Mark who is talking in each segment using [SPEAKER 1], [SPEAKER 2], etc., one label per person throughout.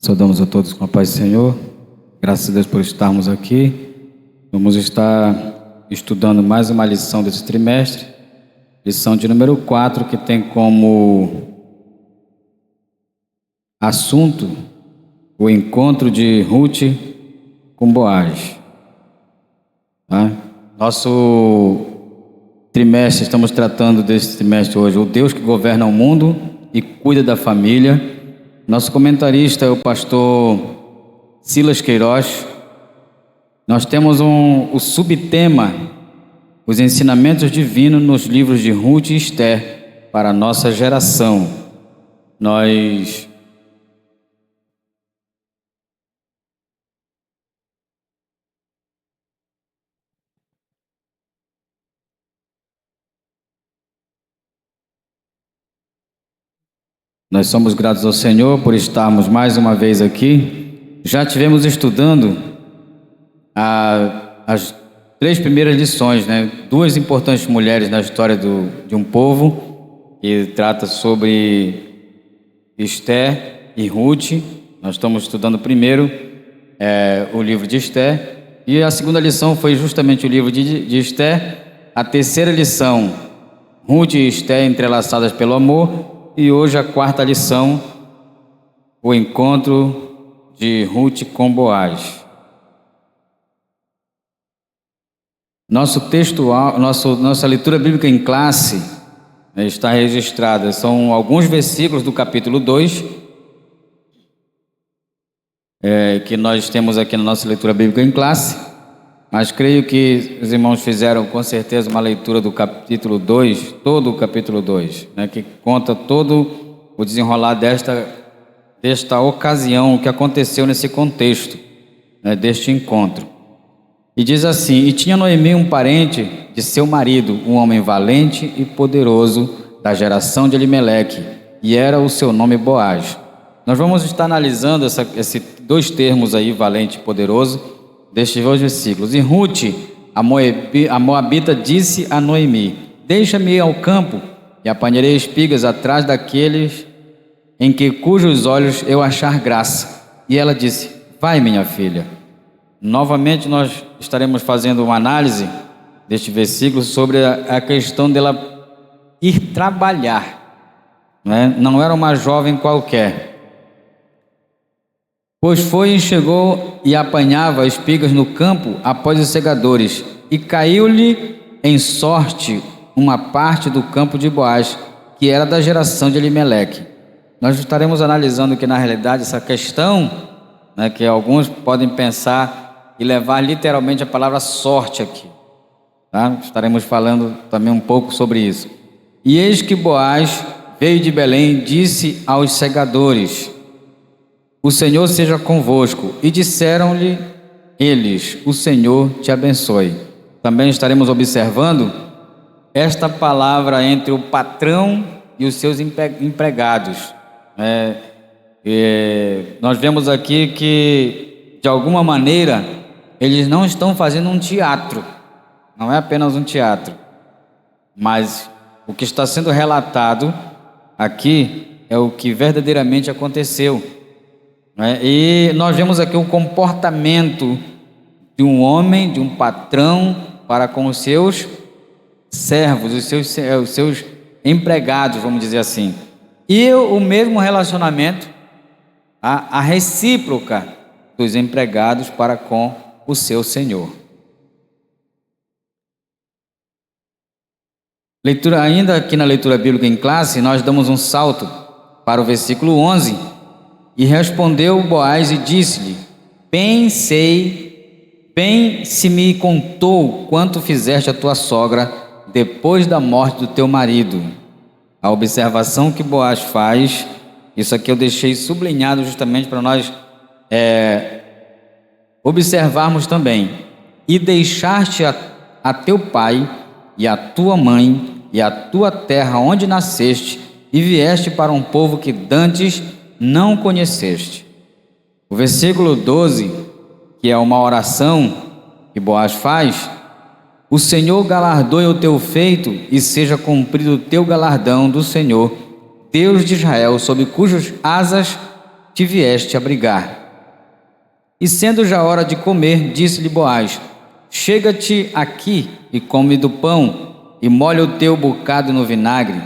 [SPEAKER 1] Saudamos a todos com a paz do Senhor. Graças a Deus por estarmos aqui. Vamos estar estudando mais uma lição desse trimestre, lição de número 4, que tem como assunto o encontro de Ruth com Boaz. Nosso trimestre, estamos tratando desse trimestre hoje, o Deus que governa o mundo e cuida da família. Nosso comentarista é o pastor Silas Queiroz. Nós temos o subtema, os ensinamentos divinos nos livros de Ruth e Esther para a nossa geração. Nós somos gratos ao Senhor por estarmos mais uma vez aqui. Já tivemos estudando as 3 primeiras lições, Duas importantes mulheres na história de um povo, que trata sobre Esther e Ruth. Nós estamos estudando primeiro o livro de Esther, e a segunda lição foi justamente o livro de Esther. A terceira lição, Ruth e Esther entrelaçadas pelo amor. E hoje a quarta lição, o encontro de Ruth com Boaz. Nossa leitura bíblica em classe está registrada. São alguns versículos do capítulo 2, que nós temos aqui na nossa leitura bíblica em classe. Mas creio que os irmãos fizeram com certeza uma leitura do capítulo 2, todo o capítulo 2, que conta todo o desenrolar desta ocasião, o que aconteceu nesse contexto, deste encontro. E diz assim: E tinha Noemi um parente de seu marido, um homem valente e poderoso, da geração de Elimeleque, e era o seu nome Boaz. Nós vamos estar analisando esses 2 termos aí, valente e poderoso, destes 2 versículos. E Ruth, a moabita, disse a Noemi: Deixa-me ir ao campo, e apanharei espigas atrás daqueles em cujos olhos eu achar graça. E ela disse: Vai, minha filha. Novamente nós estaremos fazendo uma análise deste versículo sobre a questão dela ir trabalhar. Não era uma jovem qualquer. Pois foi e chegou e apanhava espigas no campo após os segadores, e caiu-lhe em sorte uma parte do campo de Boaz, que era da geração de Elimeleque. Nós estaremos analisando que, na realidade, essa questão, que alguns podem pensar e levar literalmente a palavra sorte aqui. Estaremos falando também um pouco sobre isso. E eis que Boaz veio de Belém e disse aos segadores: O Senhor seja convosco. E disseram-lhe eles: O Senhor te abençoe. Também estaremos observando esta palavra entre o patrão e os seus empregados. Nós vemos aqui que, de alguma maneira, eles não estão fazendo um teatro. Não é apenas um teatro. Mas o que está sendo relatado aqui é o que verdadeiramente aconteceu. E nós vemos aqui o comportamento de um homem, de um patrão para com os seus servos, os seus empregados, vamos dizer assim. E o mesmo relacionamento, a recíproca dos empregados para com o seu senhor. Ainda aqui na leitura bíblica em classe, nós damos um salto para o versículo 11. E respondeu Boaz e disse-lhe: Bem se me contou quanto fizeste a tua sogra depois da morte do teu marido. A observação que Boaz faz, isso aqui eu deixei sublinhado justamente para nós observarmos também. E deixaste a teu pai e a tua mãe e a tua terra onde nasceste, e vieste para um povo que dantes não conheceste. O versículo 12, que é uma oração que Boaz faz: O Senhor galardoe o teu feito, e seja cumprido o teu galardão do Senhor, Deus de Israel, sob cujas asas te vieste abrigar. E sendo já hora de comer, disse-lhe Boaz: chega-te aqui e come do pão, e molha o teu bocado no vinagre.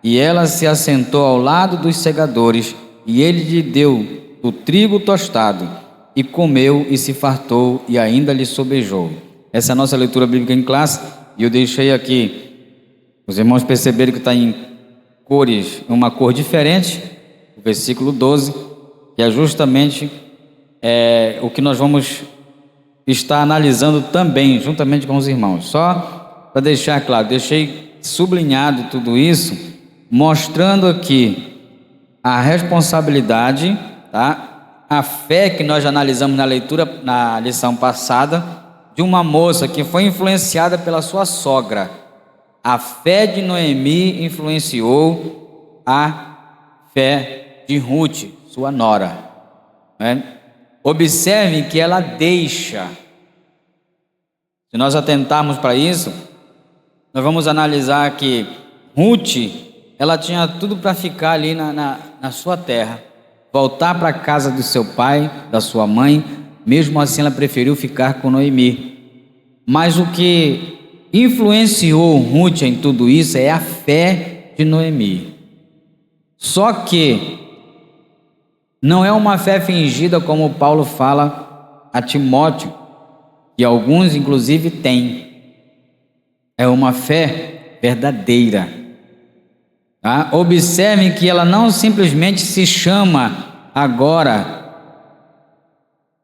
[SPEAKER 1] E ela se assentou ao lado dos segadores, e ele lhe deu o trigo tostado, e comeu e se fartou, e ainda lhe sobejou. Essa é a nossa leitura bíblica em classe, e eu deixei aqui, os irmãos perceberam que está em cores, uma cor diferente, o versículo 12, que é justamente o que nós vamos estar analisando também, juntamente com os irmãos. Só para deixar claro, deixei sublinhado tudo isso, mostrando aqui a responsabilidade, tá? A fé que nós já analisamos na leitura, na lição passada, de uma moça que foi influenciada pela sua sogra. A fé de Noemi influenciou a fé de Ruth, sua nora, né? Observe que ela deixa. Se nós atentarmos para isso, nós vamos analisar que Ruth, ela tinha tudo para ficar ali na sua terra, voltar para a casa do seu pai, da sua mãe. Mesmo assim ela preferiu ficar com Noemi. Mas o que influenciou Ruth em tudo isso é a fé de Noemi. Só que não é uma fé fingida, como Paulo fala a Timóteo, que alguns inclusive têm. É uma fé verdadeira. Tá? Observe que ela não simplesmente se chama agora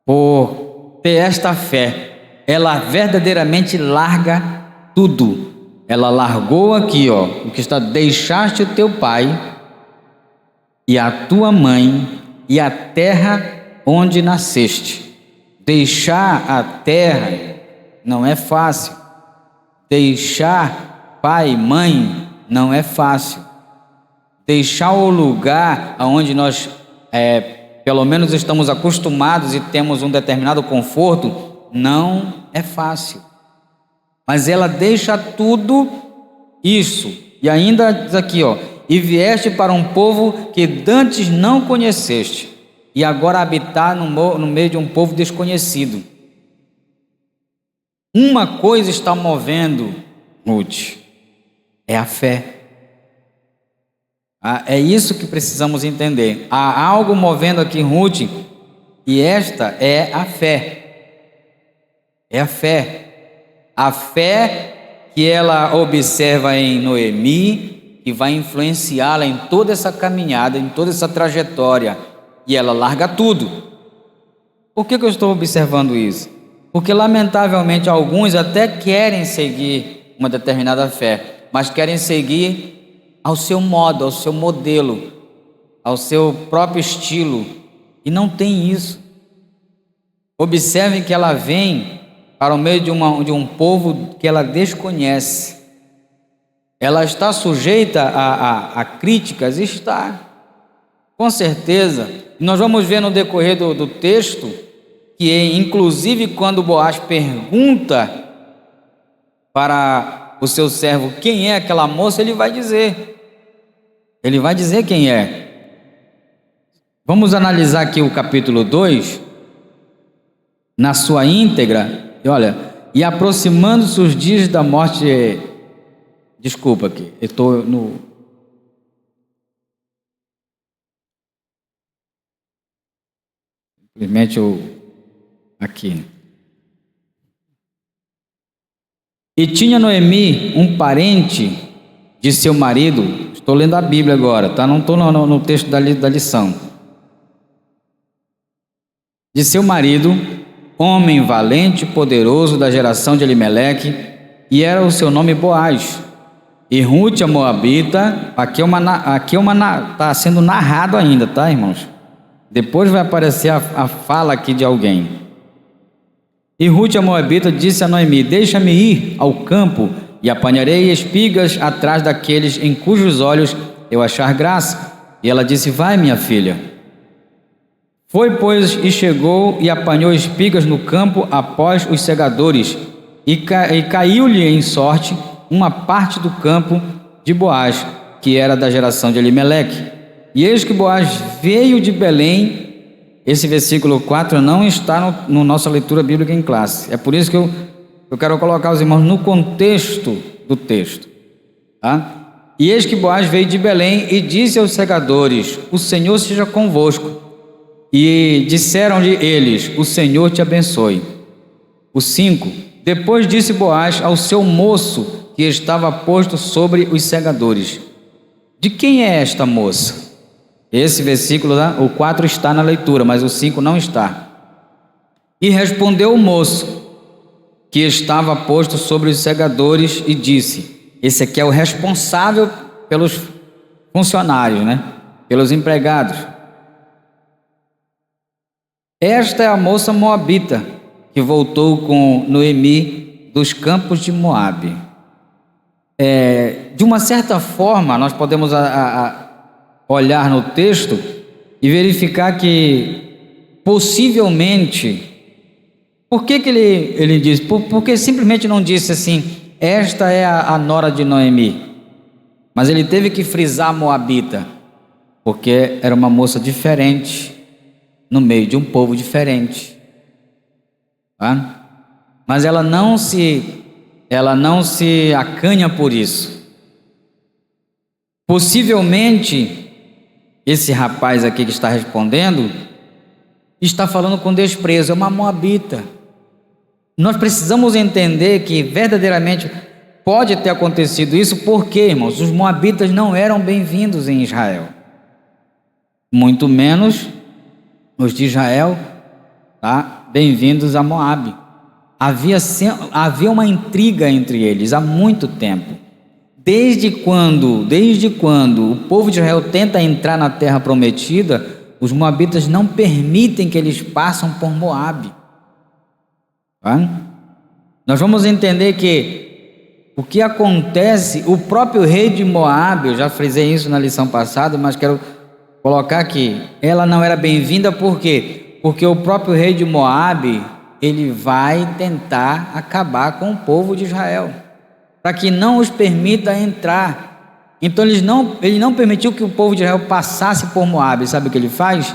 [SPEAKER 1] por ter esta fé. Ela verdadeiramente larga tudo. Ela largou aqui, ó, o que está: deixaste o teu pai e a tua mãe e a terra onde nasceste. Deixar a terra não é fácil. Deixar pai e mãe não é fácil. Deixar o lugar onde nós, pelo menos estamos acostumados e temos um determinado conforto, não é fácil. Mas ela deixa tudo isso. E ainda diz aqui, ó: e vieste para um povo que dantes não conheceste, e agora habitar no meio de um povo desconhecido. Uma coisa está movendo Ruth, é a fé. É isso que precisamos entender. Há algo movendo aqui Ruth, e esta é a fé. É a fé. A fé que ela observa em Noemi, que vai influenciá-la em toda essa caminhada, em toda essa trajetória, e ela larga tudo. Por que eu estou observando isso? Porque lamentavelmente alguns até querem seguir uma determinada fé, mas querem seguir ao seu modo, ao seu modelo, ao seu próprio estilo, e não tem isso. Observem que ela vem para o meio de um povo que ela desconhece. Ela está sujeita a críticas? Está, com certeza. Nós vamos ver no decorrer do texto que, inclusive, quando Boaz pergunta para o seu servo quem é aquela moça, ele vai dizer quem é. Vamos analisar aqui o capítulo 2 na sua íntegra. E olha: e aproximando-se os dias da morte Desculpa aqui, eu estou no... Simplesmente aqui. E tinha Noemi um parente de seu marido, estou lendo a Bíblia agora, tá? Não estou no texto da lição. De seu marido, homem valente e poderoso da geração de Elimeleque, e era o seu nome Boaz. E Ruth, a moabita, está sendo narrado ainda, tá, irmãos? Depois vai aparecer a fala aqui de alguém. E Ruth, a moabita, disse a Noemi: deixa-me ir ao campo e apanharei espigas atrás daqueles em cujos olhos eu achar graça. E ela disse: vai, minha filha. Foi, pois, e chegou e apanhou espigas no campo após os segadores, e caiu-lhe em sorte uma parte do campo de Boaz, que era da geração de Elimeleque. E eis que Boaz veio de Belém. Esse versículo 4 não está no nossa leitura bíblica em classe. É por isso que eu quero colocar os irmãos no contexto do texto. Tá? E eis que Boaz veio de Belém e disse aos segadores: o Senhor seja convosco. E disseram-lhe eles: o Senhor te abençoe. O 5: depois disse Boaz ao seu moço que estava posto sobre os segadores: de quem é esta moça? Esse versículo, o 4 está na leitura, mas o 5 não está. E respondeu o moço que estava posto sobre os segadores e disse: esse aqui é o responsável pelos funcionários, pelos empregados. Esta é a moça moabita que voltou com Noemi dos campos de Moabe. De uma certa forma, nós podemos olhar no texto e verificar que possivelmente, por que ele diz? Porque simplesmente não disse assim: esta é a nora de Noemi, mas ele teve que frisar moabita, porque era uma moça diferente, no meio de um povo diferente, tá? Mas ela não se acanha por isso. Possivelmente esse rapaz aqui que está respondendo está falando com desprezo, é uma moabita. Nós precisamos entender que verdadeiramente pode ter acontecido isso, porque, irmãos, os moabitas não eram bem-vindos em Israel, muito menos os de Israel, tá? Bem-vindos a Moabe. Havia uma intriga entre eles há muito tempo. Desde quando o povo de Israel tenta entrar na terra prometida, os moabitas não permitem que eles passem por Moabe. Tá? Nós vamos entender que o que acontece, o próprio rei de Moabe, eu já frisei isso na lição passada, mas quero colocar aqui, ela não era bem-vinda, por quê? Porque o próprio rei de Moabe, ele vai tentar acabar com o povo de Israel, para que não os permita entrar. Então ele não permitiu que o povo de Israel passasse por Moabe. Sabe o que ele faz?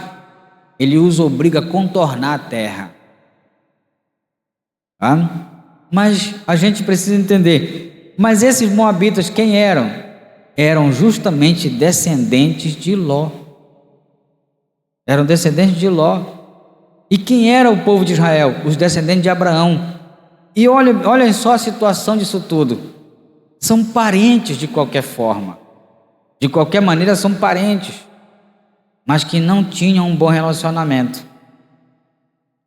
[SPEAKER 1] Ele os obriga a contornar a terra. Tá? Mas a gente precisa entender, mas esses moabitas quem eram? Eram justamente descendentes de Ló. Eram descendentes de Ló. E quem era o povo de Israel? Os descendentes de Abraão. E olhem só a situação disso tudo. São parentes de qualquer forma, de qualquer maneira são parentes, mas que não tinham um bom relacionamento.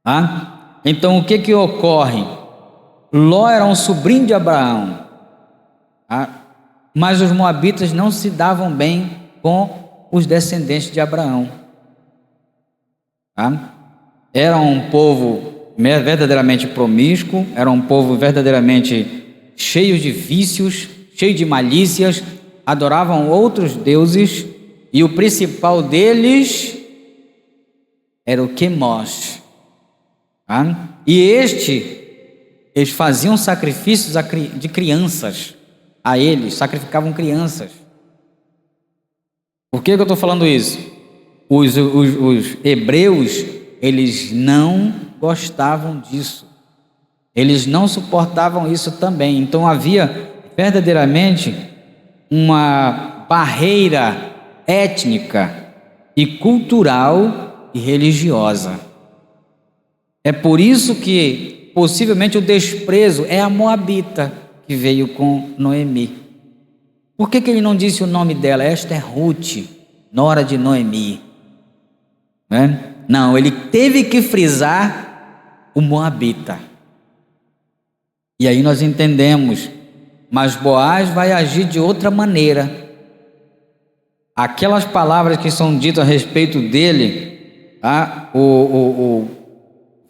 [SPEAKER 1] Tá? Então o que ocorre? Ló era um sobrinho de Abraão, tá? Mas os moabitas não se davam bem com os descendentes de Abraão. Tá? Era um povo verdadeiramente promíscuo, era um povo verdadeiramente cheio de vícios, cheio de malícias, adoravam outros deuses, e o principal deles era o Quemosh. Tá? E eles faziam sacrifícios de crianças a eles, sacrificavam crianças. Por que eu estou falando isso? Os hebreus, eles não gostavam disso. Eles não suportavam isso também. Então havia verdadeiramente uma barreira étnica e cultural e religiosa. É por isso que possivelmente o desprezo é a moabita que veio com Noemi. Por que ele não disse o nome dela? Esta é Ruth, nora de Noemi. Não, ele teve que frisar o moabita. E aí nós entendemos, mas Boaz vai agir de outra maneira. Aquelas palavras que são ditas a respeito dele, tá? O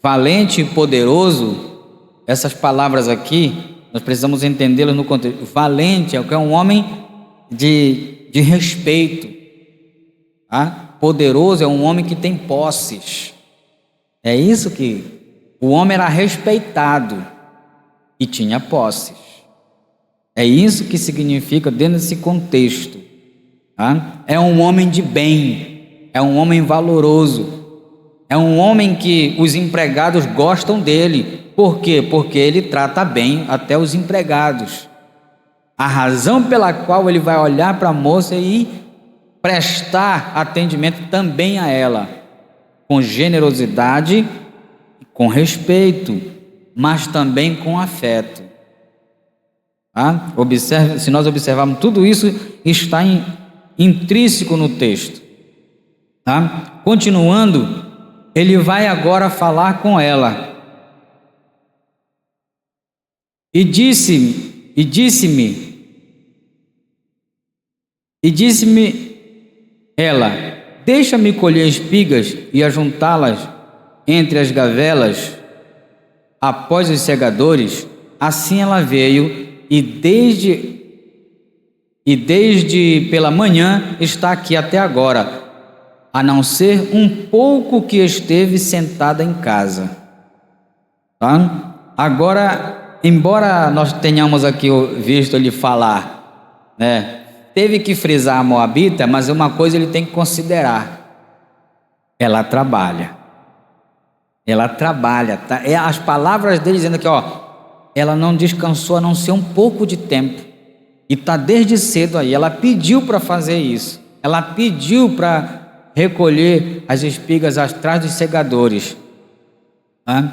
[SPEAKER 1] valente e poderoso, essas palavras aqui, nós precisamos entendê-las no contexto. Valente é um homem de respeito, tá? Poderoso é um homem que tem posses. É isso que o homem era respeitado e tinha posses. É isso que significa dentro desse contexto. Tá? É um homem de bem, é um homem valoroso, é um homem que os empregados gostam dele. Por quê? Porque ele trata bem até os empregados. A razão pela qual ele vai olhar para a moça e prestar atendimento também a ela, com generosidade, com respeito, mas também com afeto. Tá? Observe, se nós observarmos, tudo isso está intrínseco no texto. Tá? Continuando, ele vai agora falar com ela. E disse-me ela: deixa-me colher espigas e ajuntá-las entre as gavelas após os segadores. Assim ela veio e desde pela manhã está aqui até agora, a não ser um pouco que esteve sentada em casa. Tá? Agora, embora nós tenhamos aqui visto ele falar, né, teve que frisar a moabita, mas uma coisa ele tem que considerar: ela trabalha, tá? É as palavras dele dizendo aqui, ela não descansou a não ser um pouco de tempo, e está desde cedo aí. Ela pediu para fazer isso, ela pediu para recolher as espigas atrás dos segadores, né?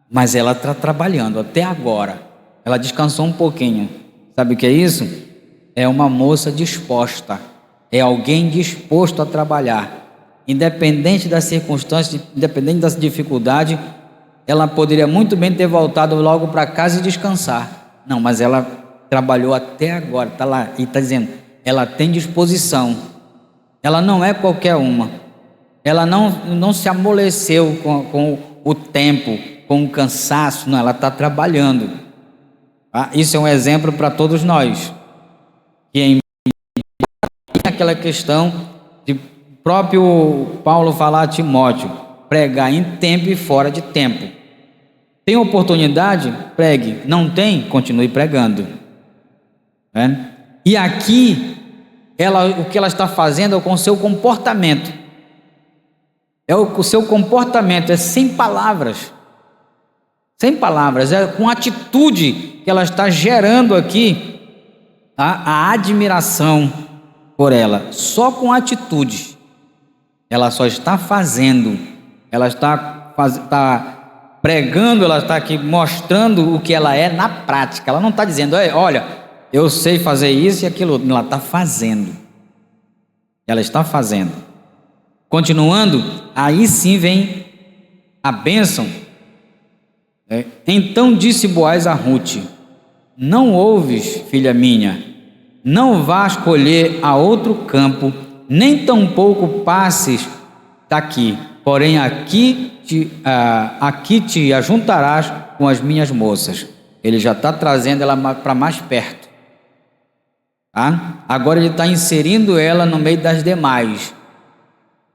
[SPEAKER 1] Mas ela está trabalhando até agora. Ela descansou um pouquinho. Sabe o que é isso? É uma moça disposta, é alguém disposto a trabalhar, independente das circunstâncias, independente da dificuldade. Ela poderia muito bem ter voltado logo para casa e descansar. Não, mas ela trabalhou até agora, está lá e está dizendo, ela tem disposição. Ela não é qualquer uma. Ela não se amoleceu com o tempo, com o cansaço. Não, ela está trabalhando. Tá? Isso é um exemplo para todos nós. Que em aquela questão de próprio Paulo falar a Timóteo, pregar em tempo e fora de tempo. Tem oportunidade? Pregue. Não tem? Continue pregando. E aqui, o que ela está fazendo é com o seu comportamento. O seu comportamento é sem palavras. Sem palavras, é com atitude que ela está gerando aqui a admiração por ela. Só com atitude. Ela só está fazendo. Ela está pregando, ela está aqui mostrando o que ela é na prática. Ela não está dizendo, olha, eu sei fazer isso e aquilo. Ela está fazendo. Ela está fazendo. Continuando, aí sim vem a bênção. Então disse Boaz a Rute: não ouves, filha minha, não vás colher a outro campo, nem tampouco passes daqui, porém aqui te ajuntarás com as minhas moças. Ele já está trazendo ela para mais perto. Tá? Agora ele está inserindo ela no meio das demais.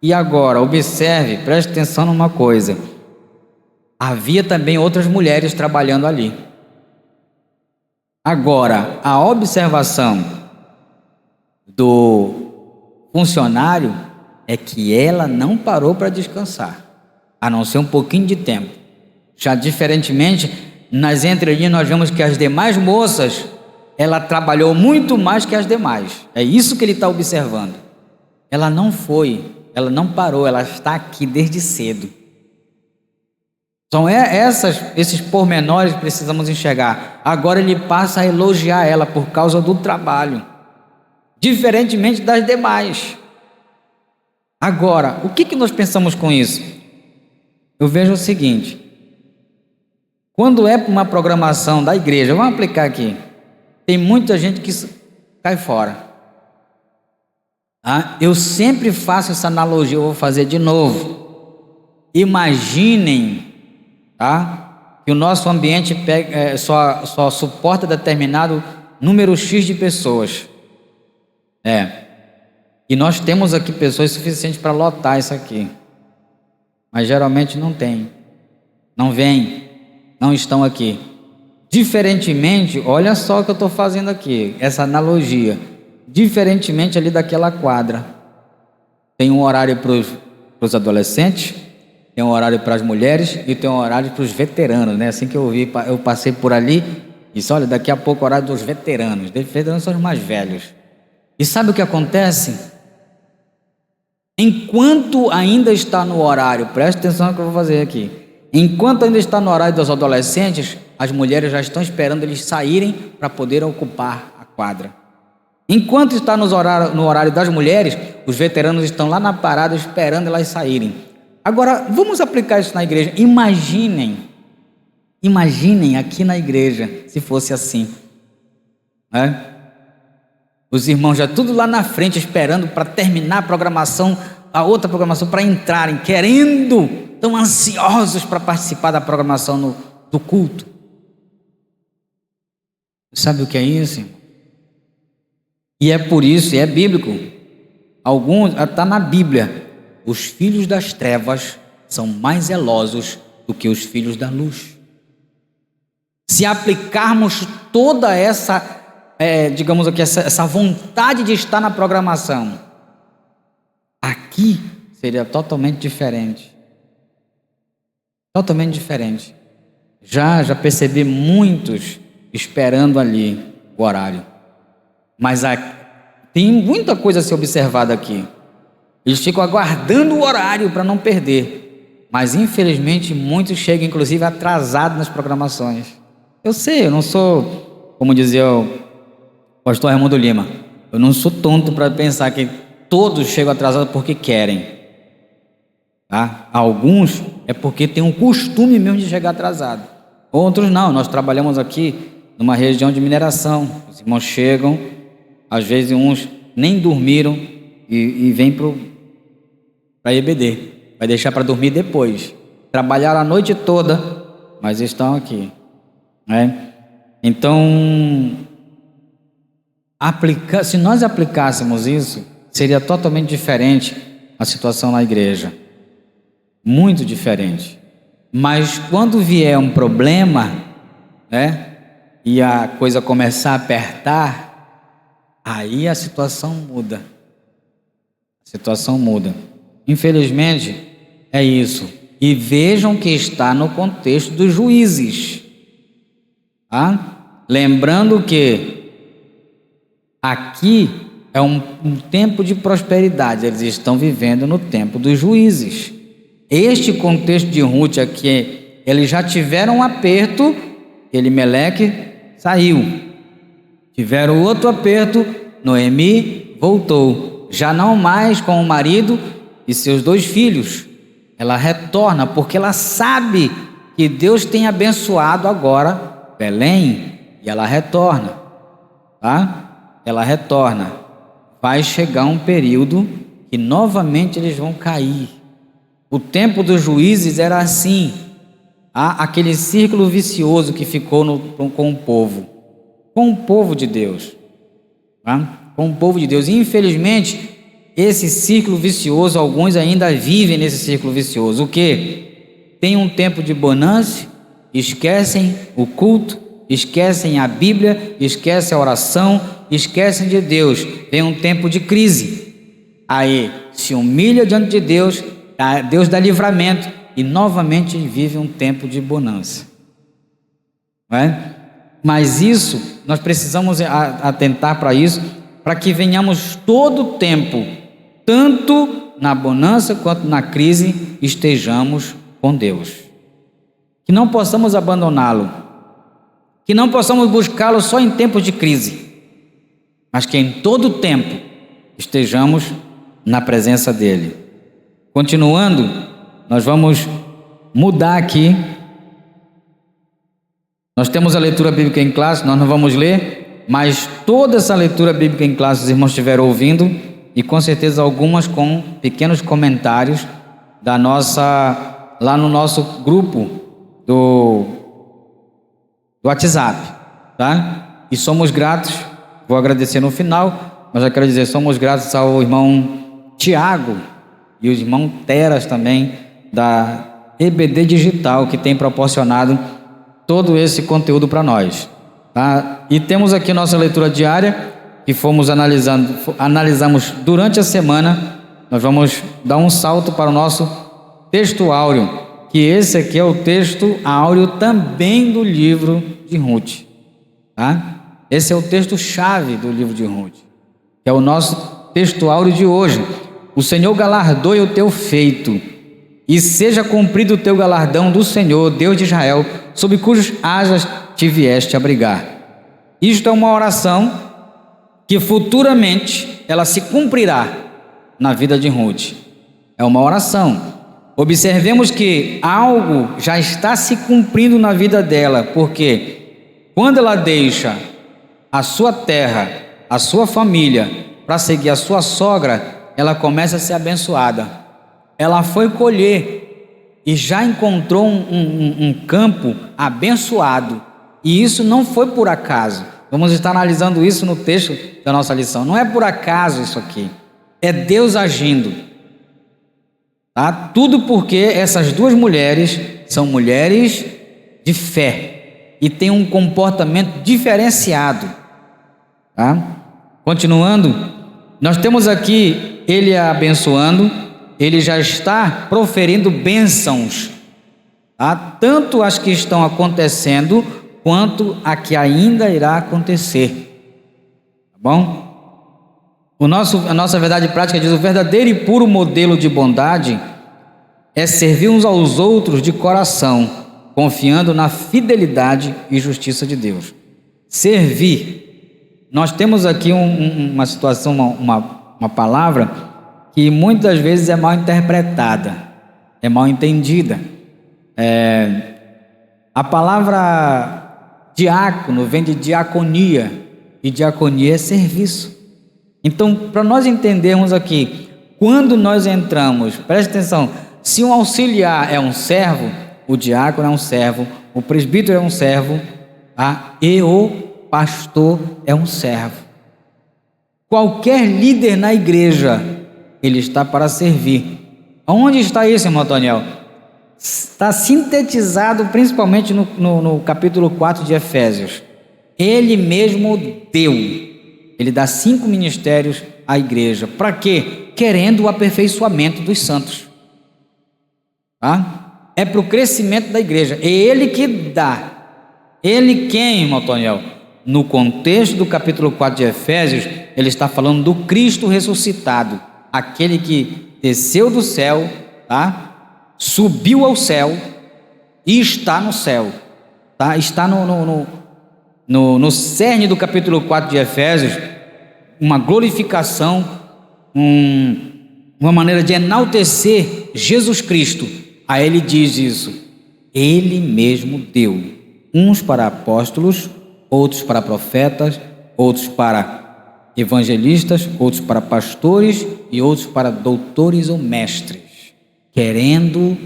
[SPEAKER 1] E agora, observe, preste atenção numa coisa. Havia também outras mulheres trabalhando ali. Agora, a observação do funcionário é que ela não parou para descansar, a não ser um pouquinho de tempo. Já diferentemente, nas entrelinhas nós vemos que as demais moças, ela trabalhou muito mais que as demais. É isso que ele está observando. Ela não foi, ela não parou, ela está aqui desde cedo. São esses pormenores que precisamos enxergar. Agora ele passa a elogiar ela por causa do trabalho, diferentemente das demais. Agora, o que nós pensamos com isso? Eu vejo o seguinte: quando é uma programação da igreja, vamos aplicar aqui, tem muita gente que cai fora. Eu sempre faço essa analogia, eu vou fazer de novo. Imaginem, que o nosso ambiente só suporta determinado número X de pessoas. E nós temos aqui pessoas suficientes para lotar isso aqui. Mas geralmente não tem. Não vêm. Não estão aqui. Diferentemente, olha só o que eu estou fazendo aqui, essa analogia. diferentemente ali daquela quadra. Tem um horário para os adolescentes, tem um horário para as mulheres e tem um horário para os veteranos, né? Assim que eu vi, eu passei por ali e disse, olha, daqui a pouco é o horário dos veteranos. Os veteranos são os mais velhos. E sabe o que acontece? Enquanto ainda está no horário, preste atenção no que eu vou fazer aqui. Enquanto ainda está no horário dos adolescentes, as mulheres já estão esperando eles saírem para poder ocupar a quadra. Enquanto está no horário das mulheres, os veteranos estão lá na parada esperando elas saírem. Agora, vamos aplicar isso na igreja. Imaginem aqui na igreja, se fosse assim, né? Os irmãos já tudo lá na frente, esperando para terminar a programação, a outra programação, para entrarem, querendo, tão ansiosos para participar da programação do culto. Sabe o que é isso? E é por isso, e é bíblico, está na Bíblia, os filhos das trevas são mais zelosos do que os filhos da luz. Se aplicarmos toda essa digamos aqui, essa vontade de estar na programação, aqui seria totalmente diferente. Totalmente diferente. Já percebi muitos esperando ali o horário. Mas tem muita coisa a ser observada aqui. Eles ficam aguardando o horário para não perder. Mas infelizmente muitos chegam inclusive atrasados nas programações. Eu sei, eu não sou, como dizia o pastor Raimundo Lima, eu não sou tonto para pensar que todos chegam atrasados porque querem, tá? Alguns é porque tem um costume mesmo de chegar atrasado. Outros não, nós trabalhamos aqui numa região de mineração, os irmãos chegam, às vezes uns nem dormiram e vêm para EBD, vai deixar para dormir depois, trabalharam a noite toda, mas estão aqui, né? Então, se nós aplicássemos isso, seria totalmente diferente a situação na igreja. Muito diferente. Mas quando vier um problema, né, e a coisa começar a apertar, aí a situação muda. A situação muda. Infelizmente, é isso. E vejam que está no contexto dos juízes. Tá? Lembrando que aqui é um tempo de prosperidade, eles estão vivendo no tempo dos juízes. Este contexto de Ruth aqui, eles já tiveram um aperto, Elimeleque saiu. Tiveram outro aperto, Noemi voltou. Já não mais com o marido e seus 2 filhos. Ela retorna porque ela sabe que Deus tem abençoado agora Belém e ela retorna, tá? Ela retorna. Vai chegar um período que novamente eles vão cair. O tempo dos juízes era assim. Aquele círculo vicioso que ficou com o povo de Deus. Tá? Com o povo de Deus. E infelizmente, esse círculo vicioso, alguns ainda vivem nesse círculo vicioso. O quê? Tem um tempo de bonança, esquecem o culto, esquecem a Bíblia, esquecem a oração, esquecem de Deus. Vem um tempo de crise, aí se humilha diante de Deus, Deus dá livramento e novamente vive um tempo de bonança, não é? Mas isso, nós precisamos atentar para isso, para que venhamos todo o tempo, tanto na bonança quanto na crise, estejamos com Deus, que não possamos abandoná-lo, que não possamos buscá-lo só em tempos de crise, mas que em todo o tempo estejamos na presença dele. Continuando, nós vamos mudar aqui. Nós temos a leitura bíblica em classe, nós não vamos ler, mas toda essa leitura bíblica em classe os irmãos estiveram ouvindo, e com certeza algumas com pequenos comentários lá no nosso grupo do WhatsApp, tá? E somos gratos, vou agradecer no final, mas já quero dizer, somos gratos ao irmão Tiago e o irmão Teras também, da EBD Digital, que tem proporcionado todo esse conteúdo para nós, tá? E temos aqui nossa leitura diária, que analisamos durante a semana, nós vamos dar um salto para o nosso texto áureo, que esse aqui é o texto áureo também do livro de Ruth, tá? Esse é o texto-chave do livro de Ruth, que é o nosso texto áureo de hoje. O Senhor galardoe o teu feito, e seja cumprido o teu galardão do Senhor, Deus de Israel, sob cujas asas te vieste abrigar. Isto é uma oração que futuramente ela se cumprirá na vida de Ruth. É uma oração. Observemos que algo já está se cumprindo na vida dela, porque quando ela deixa a sua terra, a sua família, para seguir a sua sogra, ela começa a ser abençoada. Ela foi colher e já encontrou um campo abençoado, e isso não foi por acaso. Vamos estar analisando isso no texto da nossa lição. Não é por acaso isso aqui, é Deus agindo, tá? Tudo porque essas duas mulheres são mulheres de fé e têm um comportamento diferenciado, tá? Continuando, nós temos aqui ele abençoando, ele já está proferindo bênçãos, tá? Tanto as que estão acontecendo quanto a que ainda irá acontecer, tá bom? A nossa verdade prática diz: o verdadeiro e puro modelo de bondade é servir uns aos outros de coração, confiando na fidelidade e justiça de Deus. Servir. Nós temos aqui uma situação, uma palavra que muitas vezes é mal interpretada, é mal entendida. A palavra diácono vem de diaconia, e diaconia é serviço. Então, para nós entendermos aqui, quando nós entramos, preste atenção, se um auxiliar é um servo, o diácono é um servo, o presbítero é um servo, e o pastor é um servo. Qualquer líder na igreja, ele está para servir. Onde está isso, irmão Daniel? Está sintetizado principalmente no capítulo 4 de Efésios. Ele mesmo deu. Ele dá 5 ministérios à igreja. Para quê? Querendo o aperfeiçoamento dos santos. Tá? É para o crescimento da igreja. É ele que dá. Ele quem, irmão Daniel? No contexto do capítulo 4 de Efésios, ele está falando do Cristo ressuscitado. Aquele que desceu do céu, tá? Subiu ao céu e está no céu, tá? Está no cerne do capítulo 4 de Efésios, uma glorificação, uma maneira de enaltecer Jesus Cristo. Aí ele diz isso: ele mesmo deu, uns para apóstolos, outros para profetas, outros para evangelistas, outros para pastores e outros para doutores ou mestres, querendo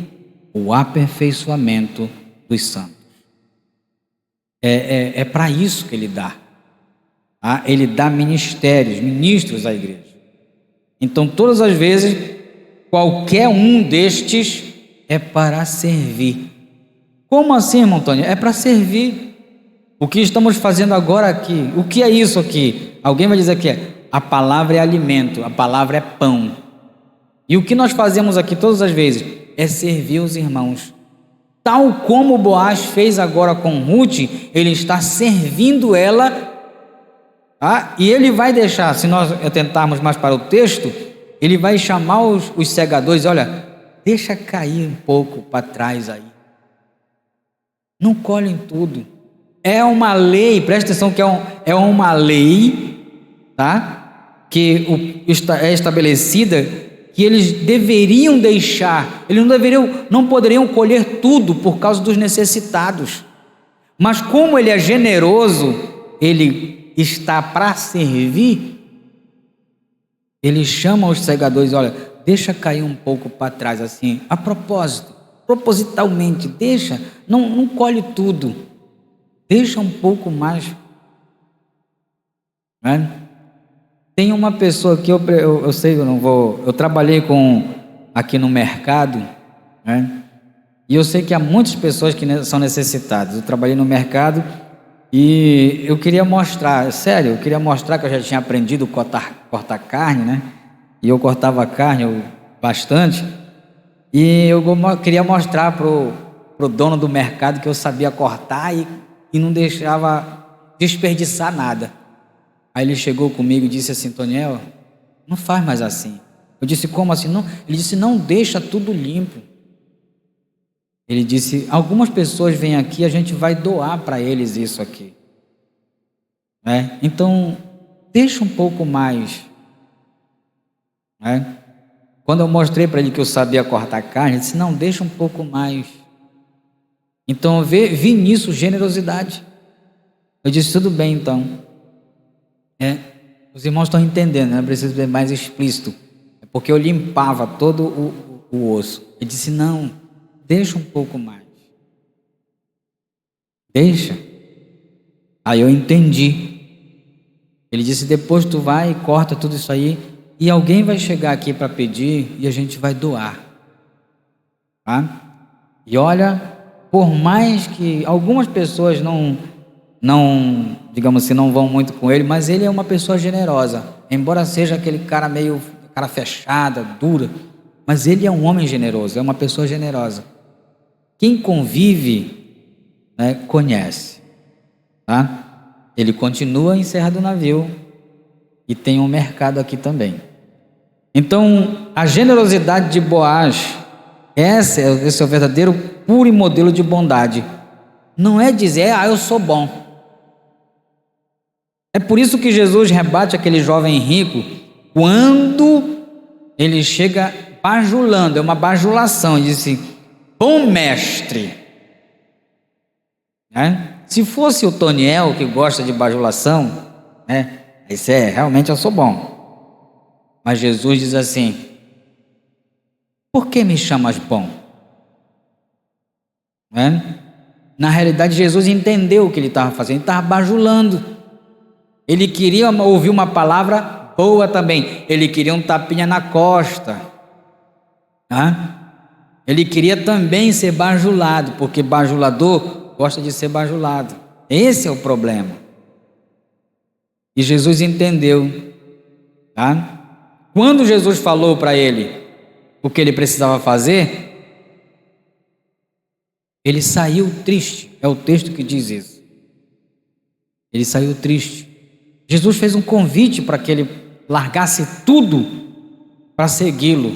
[SPEAKER 1] o aperfeiçoamento dos santos. É para isso que ele dá. Ele dá ministros à igreja. Então, todas as vezes, qualquer um destes é para servir. Como assim, irmão Antônio? É para servir. O que estamos fazendo agora aqui, o que é isso aqui? Alguém vai dizer que a palavra é alimento, a palavra é pão. E o que nós fazemos aqui todas as vezes é servir os irmãos. Tal como Boaz fez agora com Ruth, ele está servindo ela, e ele vai deixar, se nós atentarmos mais para o texto, ele vai chamar os segadores: olha, deixa cair um pouco para trás aí. Não colhem tudo. É uma lei, presta atenção que é uma lei, tá? Que é estabelecida, que eles deveriam deixar, eles não poderiam colher tudo por causa dos necessitados. Mas como ele é generoso, ele está para servir, ele chama os segadores: olha, deixa cair um pouco para trás assim, a propósito, propositalmente, deixa, não colhe tudo. Deixa um pouco mais, né? Tem uma pessoa que eu sei, eu trabalhei aqui no mercado, né? E eu sei que há muitas pessoas que são necessitadas. Eu trabalhei no mercado E eu queria mostrar, sério, eu queria mostrar que eu já tinha aprendido a cortar carne, né? E eu cortava carne bastante. E eu queria mostrar pro dono do mercado que eu sabia cortar e não deixava desperdiçar nada. Aí ele chegou comigo e disse assim: Toniel, não faz mais assim. Eu disse: como assim? Não. Ele disse: não deixa tudo limpo. Ele disse: algumas pessoas vêm aqui, a gente vai doar para eles isso aqui, né? Então deixa um pouco mais, né? Quando eu mostrei para ele que eu sabia cortar carne, ele disse: não, deixa um pouco mais. Então eu vi nisso generosidade. Eu disse: tudo bem então. Os irmãos estão entendendo, né? Preciso ser mais explícito. É porque eu limpava todo o osso. Ele disse: não, deixa um pouco mais. Deixa. Aí eu entendi. Ele disse: depois tu vai e corta tudo isso aí, e alguém vai chegar aqui para pedir e a gente vai doar, tá? E olha, por mais que algumas pessoas não, digamos assim, não vão muito com ele, mas ele é uma pessoa generosa, embora seja aquele cara meio cara fechada, dura, mas ele é um homem generoso, é uma pessoa generosa. Quem convive, né, conhece, tá? Ele continua em Serra do Navio e tem um mercado aqui também. Então, a generosidade de Boaz, esse é o verdadeiro puro modelo de bondade. Não é dizer: eu sou bom. É por isso que Jesus rebate aquele jovem rico quando ele chega bajulando, é uma bajulação. Ele diz assim: bom mestre, né? Se fosse o Toniel que gosta de bajulação, né? Isso realmente eu sou bom. Mas Jesus diz assim: por que me chamas bom? Né? Na realidade, Jesus entendeu o que ele estava fazendo, ele estava bajulando. Ele queria ouvir uma palavra boa também, ele queria um tapinha na costa, tá? Ele queria também ser bajulado, porque bajulador gosta de ser bajulado. Esse é o problema. E Jesus entendeu, tá? Quando Jesus falou para ele o que ele precisava fazer, ele saiu triste. É o texto que diz isso. Ele saiu triste. Jesus fez um convite para que ele largasse tudo para segui-lo,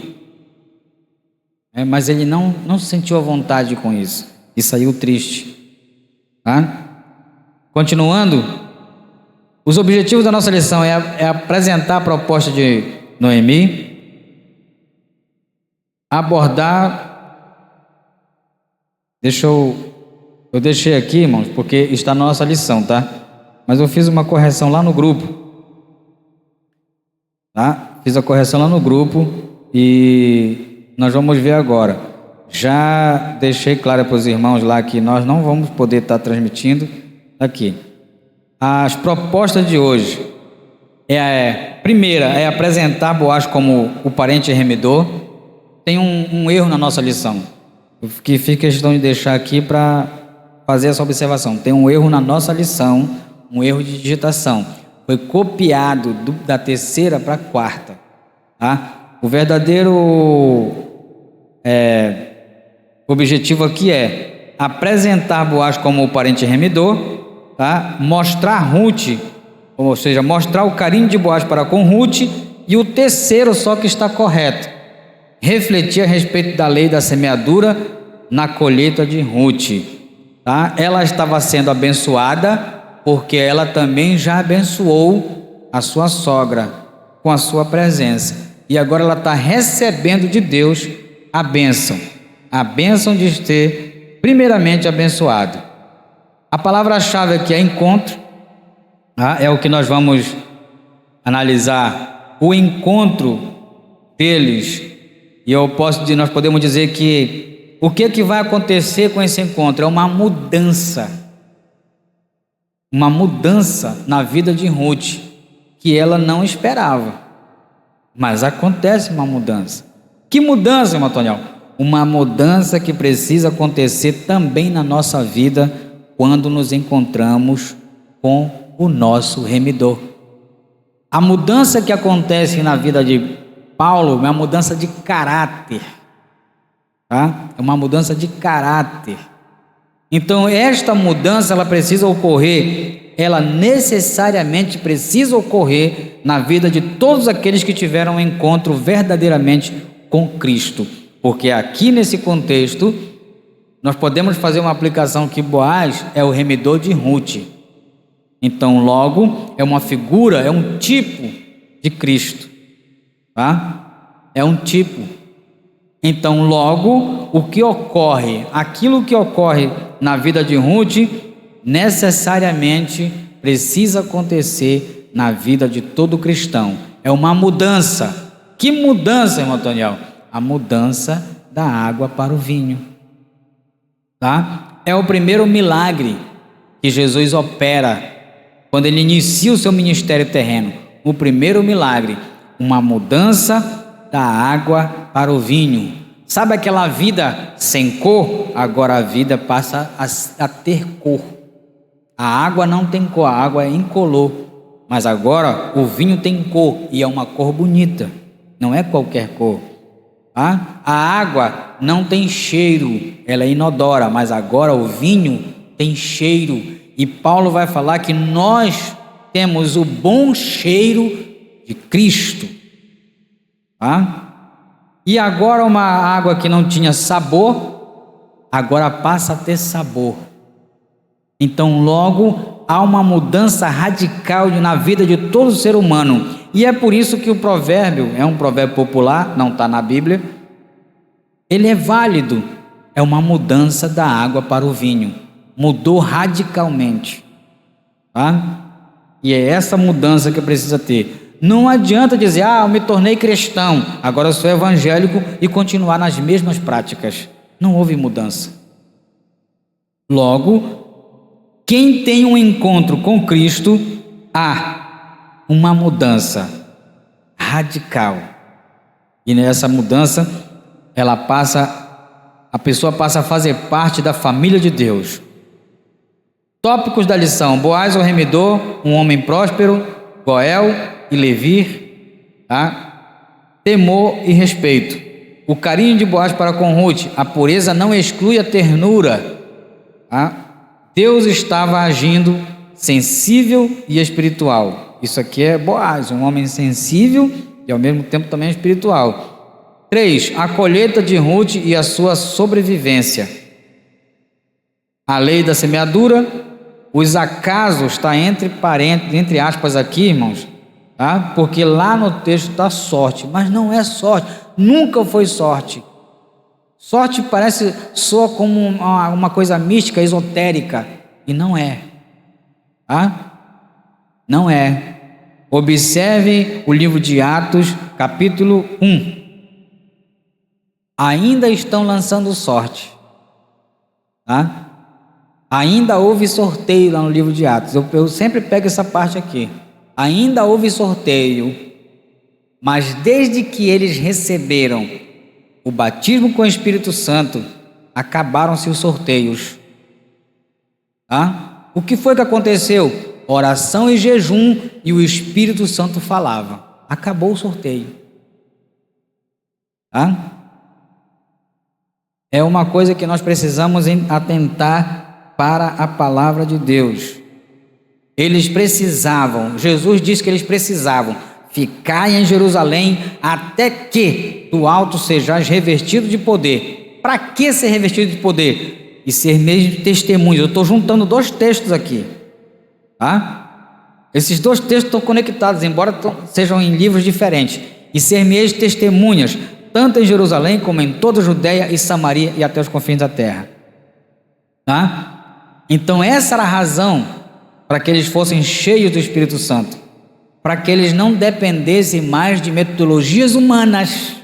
[SPEAKER 1] mas ele não se sentiu à vontade com isso e saiu triste, tá? Continuando, os objetivos da nossa lição é apresentar a proposta de Noemi, abordar, eu deixei aqui, irmãos, porque está na nossa lição, tá? Mas eu fiz uma correção lá no grupo, tá? Fiz a correção lá no grupo e nós vamos ver agora. Já deixei claro para os irmãos lá que nós não vamos poder estar transmitindo aqui. As propostas de hoje primeira é apresentar Boaz como o parente remidor. Tem um erro na nossa lição, que fiz questão de deixar aqui para fazer essa observação. Tem um erro na nossa lição, um erro de digitação. Foi copiado da terceira para a quarta, tá? O verdadeiro objetivo aqui é apresentar Boaz como o parente remidor, tá? Mostrar Ruth, ou seja, mostrar o carinho de Boaz para com Ruth. E o terceiro só que está correto: refletir a respeito da lei da semeadura na colheita de Ruth, tá? Ela estava sendo abençoada porque ela também já abençoou a sua sogra com a sua presença, e agora ela está recebendo de Deus a bênção de ser primeiramente abençoado. A palavra-chave aqui é encontro, tá? É o que nós vamos analisar, o encontro deles. E nós podemos dizer que o que vai acontecer com esse encontro é uma mudança na vida de Ruth, que ela não esperava, mas acontece uma mudança. Que mudança, irmão Toniel? Uma mudança que precisa acontecer também na nossa vida quando nos encontramos
[SPEAKER 2] com o nosso remidor. A mudança que acontece na vida de Paulo é uma mudança de caráter, tá? É uma mudança de caráter. Então esta mudança ela precisa ocorrer, ela necessariamente precisa ocorrer na vida de todos aqueles que tiveram um encontro verdadeiramente com Cristo, porque aqui nesse contexto nós podemos fazer uma aplicação que Boaz é o remidor de Ruth. Então logo é uma figura, é um tipo de Cristo, tá? É um tipo. Então logo o que ocorre, aquilo que ocorre na vida de Ruth necessariamente precisa acontecer na vida de todo cristão. É uma mudança. Que mudança, irmão Antoniel? A mudança da água para o vinho, tá? É o primeiro milagre que Jesus opera quando ele inicia o seu ministério terreno. O primeiro milagre, uma mudança da água para o vinho. Sabe aquela vida sem cor? Agora a vida passa a ter cor. A água não tem cor, a água é incolor. Mas agora o vinho tem cor e é uma cor bonita. Não é qualquer cor. Tá? A água não tem cheiro, ela é inodora, mas agora o vinho tem cheiro. E Paulo vai falar que nós temos o bom cheiro de Cristo. Tá? E agora uma água que não tinha sabor, agora passa a ter sabor. Então logo há uma mudança radical na vida de todo ser humano. E é por isso que o provérbio, é um provérbio popular, não está na Bíblia, ele é válido. É uma mudança da água para o vinho. Mudou radicalmente. Tá? E é essa mudança que precisa ter. Não adianta dizer, eu me tornei cristão, agora eu sou evangélico e continuar nas mesmas práticas. Não houve mudança. Logo, quem tem um encontro com Cristo, há uma mudança radical. E nessa mudança, a pessoa passa a fazer parte da família de Deus. Tópicos da lição: Boaz o remidor, um homem próspero, Goel e Levi, tá? Temor e respeito. O carinho de Boaz para com Ruth, a pureza não exclui a ternura, tá? Deus estava agindo sensível e espiritual. Isso aqui é Boaz, um homem sensível e ao mesmo tempo também espiritual. 3. A colheita de Ruth e a sua sobrevivência. A lei da semeadura, os acasos, está entre aspas aqui, irmãos, tá? Porque lá no texto está sorte, mas não é sorte, nunca foi sorte. Sorte soa como uma coisa mística, esotérica, e não é, tá? Não é. Observe o livro de Atos, capítulo 1. Ainda estão lançando sorte, tá? Ainda houve sorteio lá no livro de Atos. Eu sempre pego essa parte aqui. Ainda houve sorteio, mas desde que eles receberam o batismo com o Espírito Santo, acabaram-se os sorteios. Tá? O que foi que aconteceu? Oração e jejum, e o Espírito Santo falava. Acabou o sorteio. Tá? É uma coisa que nós precisamos atentar para a palavra de Deus. Eles precisavam, Jesus disse que eles precisavam ficar em Jerusalém até que do alto sejais revestido de poder. Para que ser revestido de poder? E ser mesmo testemunhos. Eu estou juntando dois textos aqui, tá? Esses dois textos estão conectados, embora sejam em livros diferentes. E ser mesmo testemunhas, tanto em Jerusalém como em toda a Judéia e Samaria e até os confins da terra, tá? Então essa era a razão para que eles fossem cheios do Espírito Santo, para que eles não dependessem mais de metodologias humanas.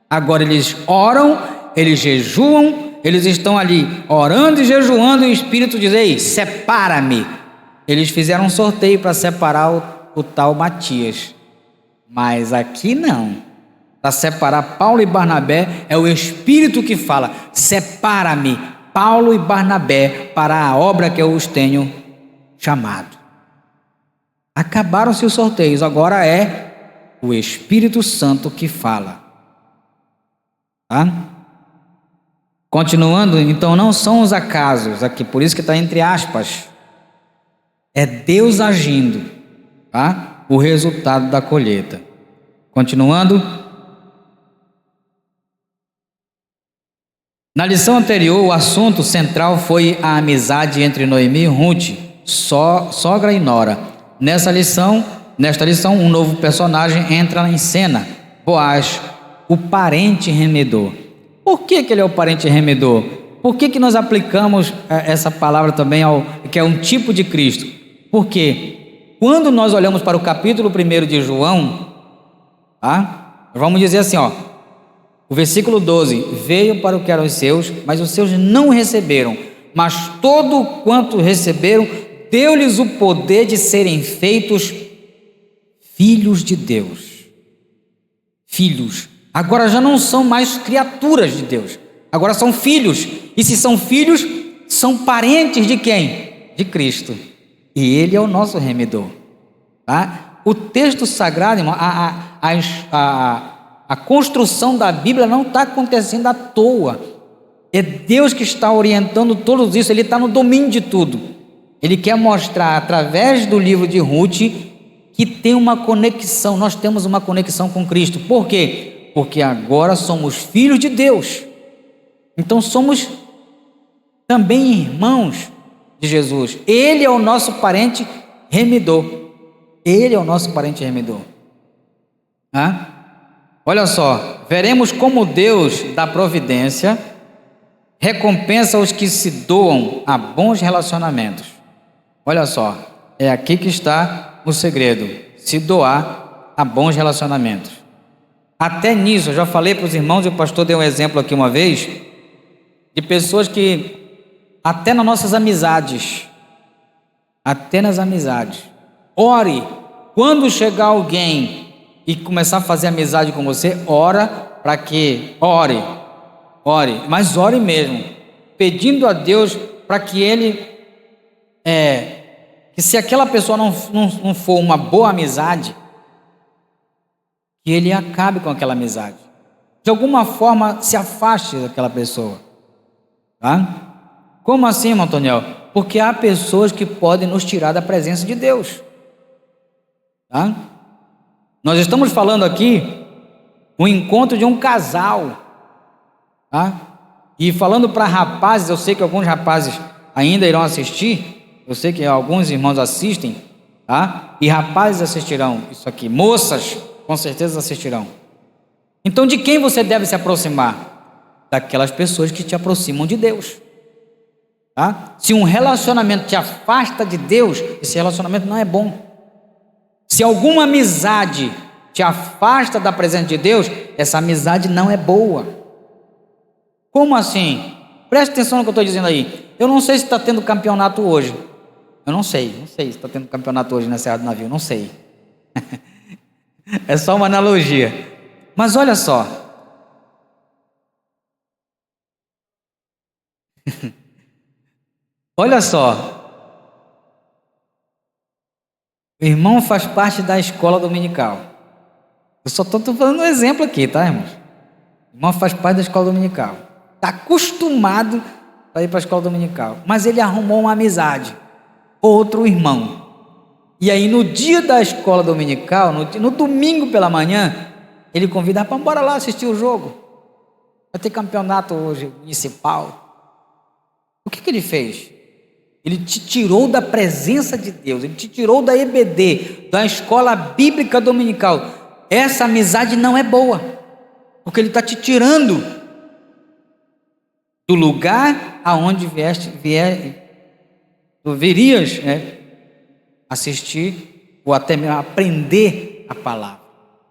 [SPEAKER 2] Agora eles oram, eles jejuam, eles estão ali orando e jejuando, e o Espírito diz: ei, separa-me. Eles fizeram um sorteio para separar o tal Matias, mas aqui não. Para separar Paulo e Barnabé, é o Espírito que fala: separa-me, Paulo e Barnabé, para a obra que eu os tenho chamado. Acabaram-se os sorteios, agora é o Espírito Santo que fala. Tá? Continuando, então não são os acasos, aqui, por isso que está entre aspas, é Deus agindo, tá? O resultado da colheita. Continuando, na lição anterior, o assunto central foi a amizade entre Noemi e Ruth, sogra e nora. Nesta lição, um novo personagem entra em cena, Boaz, o parente remedor. Por que ele é o parente remedor? Por que nós aplicamos essa palavra também que é um tipo de Cristo? Porque quando nós olhamos para o capítulo 1 de João, tá? Vamos dizer assim, o versículo 12, veio para o que eram os seus, mas os seus não receberam, mas todo quanto receberam, deu-lhes o poder de serem feitos filhos de Deus. Filhos. Agora já não são mais criaturas de Deus, agora são filhos, e se são filhos, são parentes de quem? De Cristo, e Ele é o nosso remedor, tá? O texto sagrado, irmão, a construção da Bíblia não está acontecendo à toa, é Deus que está orientando tudo isso, Ele está no domínio de tudo. Ele quer mostrar através do livro de Ruth que tem uma conexão, nós temos uma conexão com Cristo. Por quê? Porque agora somos filhos de Deus, então somos também irmãos de Jesus. Ele é o nosso parente remidor. Ele é o nosso parente remidor. Olha só, veremos como Deus da providência recompensa os que se doam a bons relacionamentos. Olha só, é aqui que está o segredo, se doar a bons relacionamentos. Até nisso, eu já falei para os irmãos, e o pastor deu um exemplo aqui uma vez, de pessoas que, até nas nossas amizades, ore, quando chegar alguém e começar a fazer amizade com você, ora para que, ore, mas ore mesmo, pedindo a Deus para que Ele, que se aquela pessoa não for uma boa amizade, que Ele acabe com aquela amizade, de alguma forma se afaste daquela pessoa, tá? Como assim, irmão Antoniel? Porque há pessoas que podem nos tirar da presença de Deus, tá? Nós estamos falando aqui o encontro de um casal, tá? E falando para rapazes, eu sei que alguns rapazes ainda irão assistir, eu sei que alguns irmãos assistem, tá? E rapazes assistirão isso aqui, moças com certeza assistirão. Então de quem você deve se aproximar? Daquelas pessoas que te aproximam de Deus, tá? Se um relacionamento te afasta de Deus, esse relacionamento não é bom. Se alguma amizade te afasta da presença de Deus, essa amizade não é boa. Como assim? Preste atenção no que eu estou dizendo aí. Eu não sei se está tendo campeonato hoje. Eu não sei se está tendo campeonato hoje na Serra do Navio, não sei. É só uma analogia. Mas olha só. Olha só. O irmão faz parte da escola dominical. Eu só estou falando um exemplo aqui, tá, irmãos? O irmão faz parte da escola dominical. Está acostumado a ir para a escola dominical. Mas ele arrumou uma amizade. Outro irmão. E aí no dia da escola dominical, no domingo pela manhã, ele convida para bora lá assistir o jogo. Vai ter campeonato hoje municipal. O que ele fez? Ele te tirou da presença de Deus, ele te tirou da EBD, da escola bíblica dominical. Essa amizade não é boa, porque ele está te tirando do lugar aonde tu virias, assistir ou até mesmo aprender a palavra.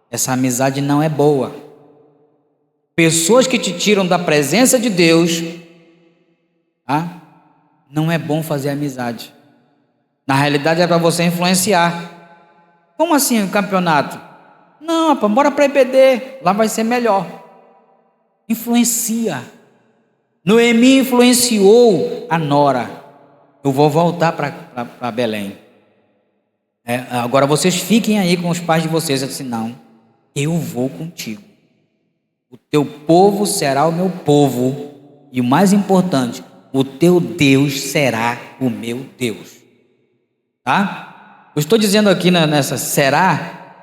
[SPEAKER 2] Essa amizade não é boa. Pessoas que te tiram da presença de Deus, não é bom fazer amizade. Na realidade é para você influenciar. Como assim o campeonato? Não, rapaz, bora para EBD, lá vai ser melhor. Influencia. Noemi influenciou a nora. eu vou voltar para Belém. Agora vocês fiquem aí com os pais de vocês. Eu disse: não, eu vou contigo. O teu povo será o meu povo. E o mais importante, o teu Deus será o meu Deus. Tá? Eu estou dizendo aqui nessa será,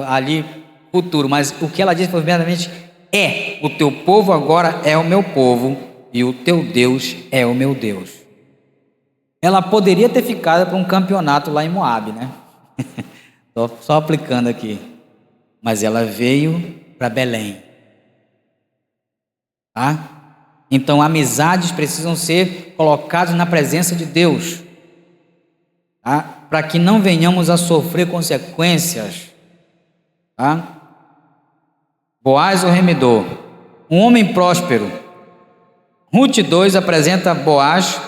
[SPEAKER 2] ali futuro, mas o que ela diz verdadeiramente é: o teu povo agora é o meu povo e o teu Deus é o meu Deus. Ela poderia ter ficado para um campeonato lá em Moabe, né? Só aplicando aqui. Mas ela veio para Belém. Tá? Então, amizades precisam ser colocadas na presença de Deus, tá? Para que não venhamos a sofrer consequências. Tá? Boaz, o remidor, um homem próspero. Ruth 2 apresenta Boaz,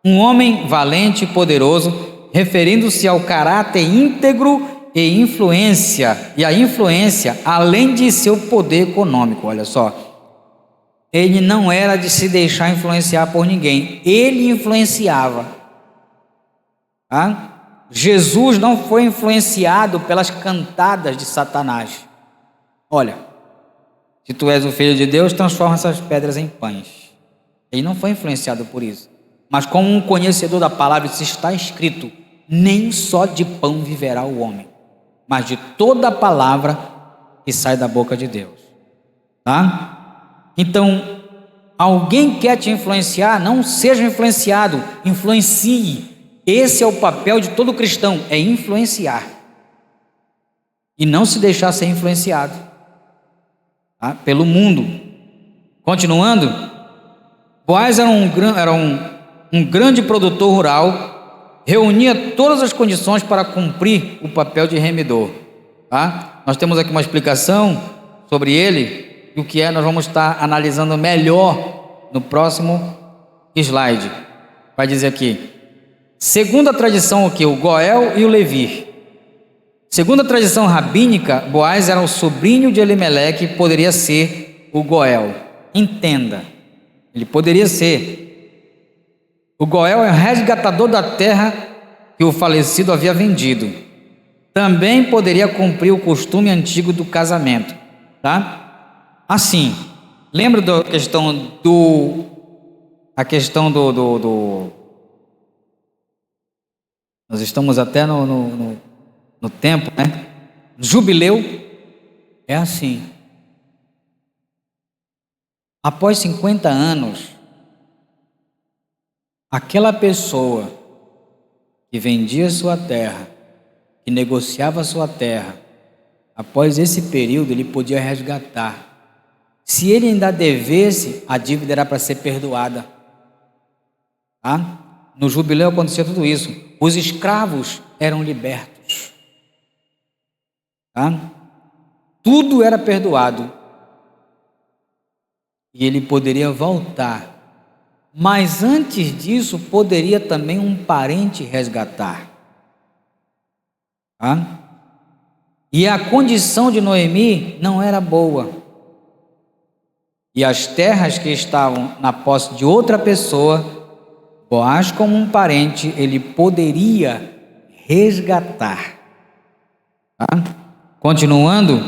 [SPEAKER 2] um homem valente e poderoso, referindo-se ao caráter íntegro e influência, e a influência além de seu poder econômico. Olha só, ele não era de se deixar influenciar por ninguém, ele influenciava. Tá? Jesus não foi influenciado pelas cantadas de Satanás. Olha, se tu és o Filho de Deus, transforma essas pedras em pães. Ele não foi influenciado por isso, mas como um conhecedor da palavra, se está escrito: nem só de pão viverá o homem, mas de toda a palavra que sai da boca de Deus. Tá? Então, alguém quer te influenciar, não seja influenciado, influencie. Esse é o papel de todo cristão, é influenciar e não se deixar ser influenciado, tá? Pelo mundo. Continuando, Boaz era um grande produtor rural, reunia todas as condições para cumprir o papel de remidor. Tá? Nós temos aqui uma explicação sobre ele, e o que nós vamos estar analisando melhor no próximo slide. Vai dizer aqui: segundo a tradição, o Goel e o Levi. Segundo a tradição rabínica, Boaz era o sobrinho de Elimeleque e poderia ser o Goel. Entenda, ele poderia ser. O Goel é o resgatador da terra que o falecido havia vendido. Também poderia cumprir o costume antigo do casamento. Tá? Assim, lembra da questão nós estamos até no tempo, né? Jubileu é assim. Após 50 anos, aquela pessoa que vendia sua terra, que negociava sua terra, após esse período ele podia resgatar. Se ele ainda devesse, a dívida era para ser perdoada. Tá? No jubileu acontecia tudo isso. Os escravos eram libertos. Tá? Tudo era perdoado. E ele poderia voltar. Mas antes disso, poderia também um parente resgatar. Tá? E a condição de Noemi não era boa. E as terras que estavam na posse de outra pessoa, Boaz, como um parente, ele poderia resgatar. Tá? Continuando,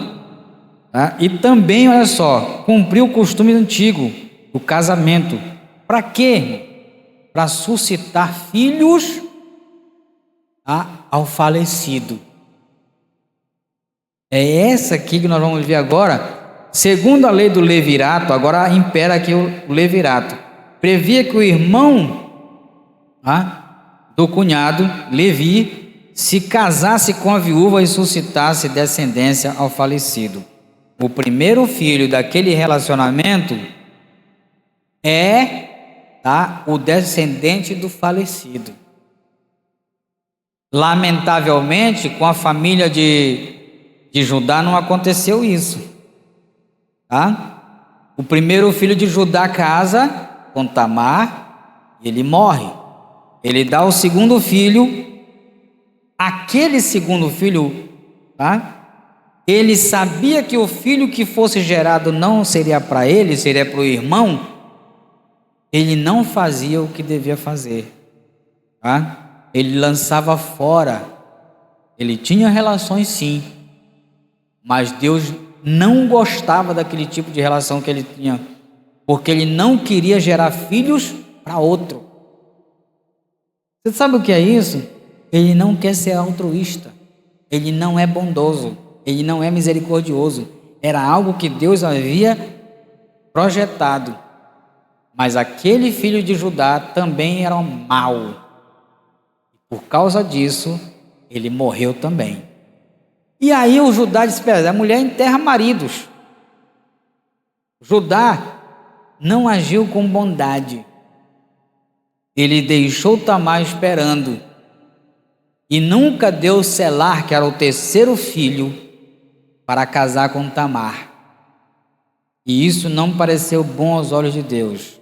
[SPEAKER 2] tá? E também, olha só, cumpriu o costume antigo, o casamento. Para quê? Para suscitar filhos, tá? Ao falecido. É essa aqui que nós vamos ver agora. Segundo a lei do levirato, agora impera aqui o levirato, previa que o irmão do cunhado, Levi, se casasse com a viúva e suscitasse descendência ao falecido. O primeiro filho daquele relacionamento é o descendente do falecido. Lamentavelmente, com a família de Judá não aconteceu isso. Tá? O primeiro filho de Judá casa com Tamar e ele morre. Ele dá o segundo filho. Aquele segundo filho, ele sabia que o filho que fosse gerado não seria para ele, seria para o irmão. ele não fazia o que devia fazer, tá? Ele lançava fora, ele tinha relações sim, mas Deus não gostava daquele tipo de relação que ele tinha, porque ele não queria gerar filhos para outro. Você sabe o que é isso? Ele não quer ser altruísta, ele não é bondoso, ele não é misericordioso. Era algo que Deus havia projetado, mas aquele filho de Judá também era mau. Por causa disso, ele morreu também. E aí o Judá disse: a mulher enterra maridos. Judá não agiu com bondade. Ele deixou Tamar esperando e nunca deu Selar, que era o terceiro filho, para casar com Tamar. E isso não pareceu bom aos olhos de Deus.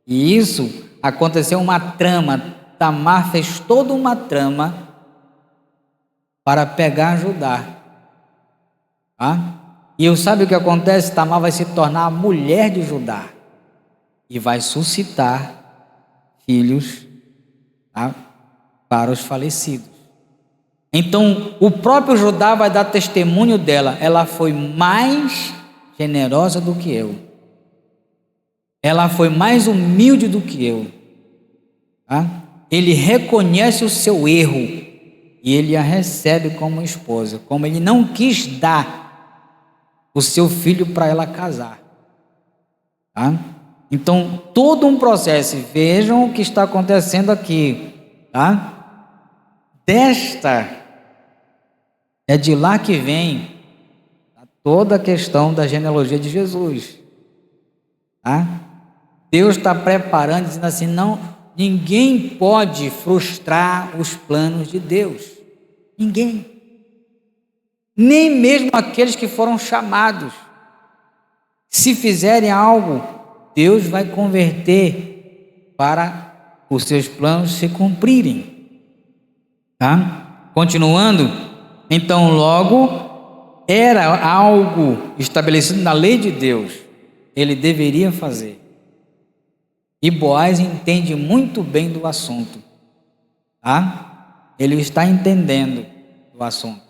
[SPEAKER 2] E isso aconteceu uma trama. Tamar fez toda uma trama para pegar Judá. E sabe o que acontece? Tamar vai se tornar a mulher de Judá e vai suscitar filhos, para os falecidos. Então o próprio Judá vai dar testemunho dela. Ela foi mais generosa do que eu, ela foi mais humilde do que eu. Ele reconhece o seu erro e ele a recebe como esposa, como ele não quis dar o seu filho para ela casar. Então todo um processo. Vejam o que está acontecendo aqui, é de lá que vem toda a questão da genealogia de Jesus. Deus está preparando, dizendo assim: não, ninguém pode frustrar os planos de Deus. Ninguém. Nem mesmo aqueles que foram chamados. Se fizerem algo, Deus vai converter para os seus planos se cumprirem. Continuando, então logo era algo estabelecido na lei de Deus, ele deveria fazer. E Boaz entende muito bem do assunto, ele está entendendo do assunto,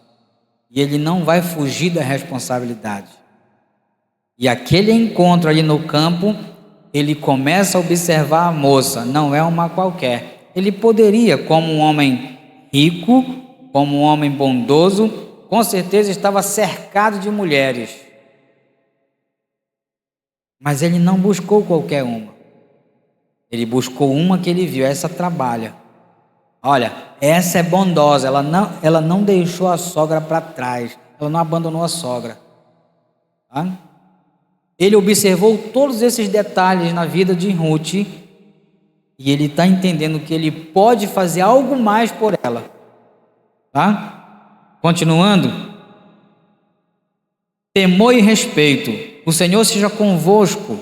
[SPEAKER 2] e ele não vai fugir da responsabilidade. E aquele encontro ali no campo, ele começa a observar a moça, não é uma qualquer. Ele poderia, como um homem rico, como um homem bondoso, com certeza estava cercado de mulheres, mas ele não buscou qualquer uma. Ele buscou uma que ele viu: essa trabalha, olha, essa é bondosa, ela não deixou a sogra para trás, ela não abandonou a sogra. Ele observou todos esses detalhes na vida de Ruth, e ele está entendendo que ele pode fazer algo mais por ela. Continuando, temor e respeito, o Senhor seja convosco.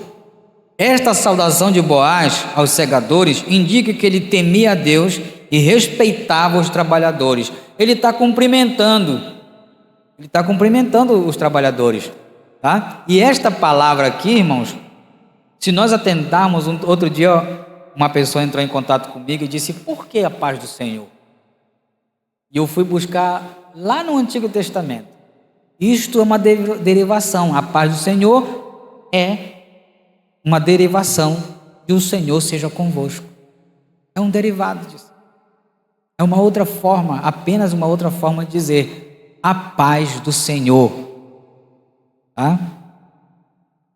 [SPEAKER 2] Esta saudação de Boaz aos segadores indica que ele temia a Deus e respeitava os trabalhadores. Ele está cumprimentando os trabalhadores. E esta palavra aqui, irmãos, se nós atentarmos, outro dia uma pessoa entrou em contato comigo e disse: por que a paz do Senhor? E eu fui buscar lá no Antigo Testamento. Isto é uma derivação. A paz do Senhor é uma derivação de o Senhor seja convosco. É um derivado disso. É uma outra forma, apenas uma outra forma de dizer a paz do Senhor.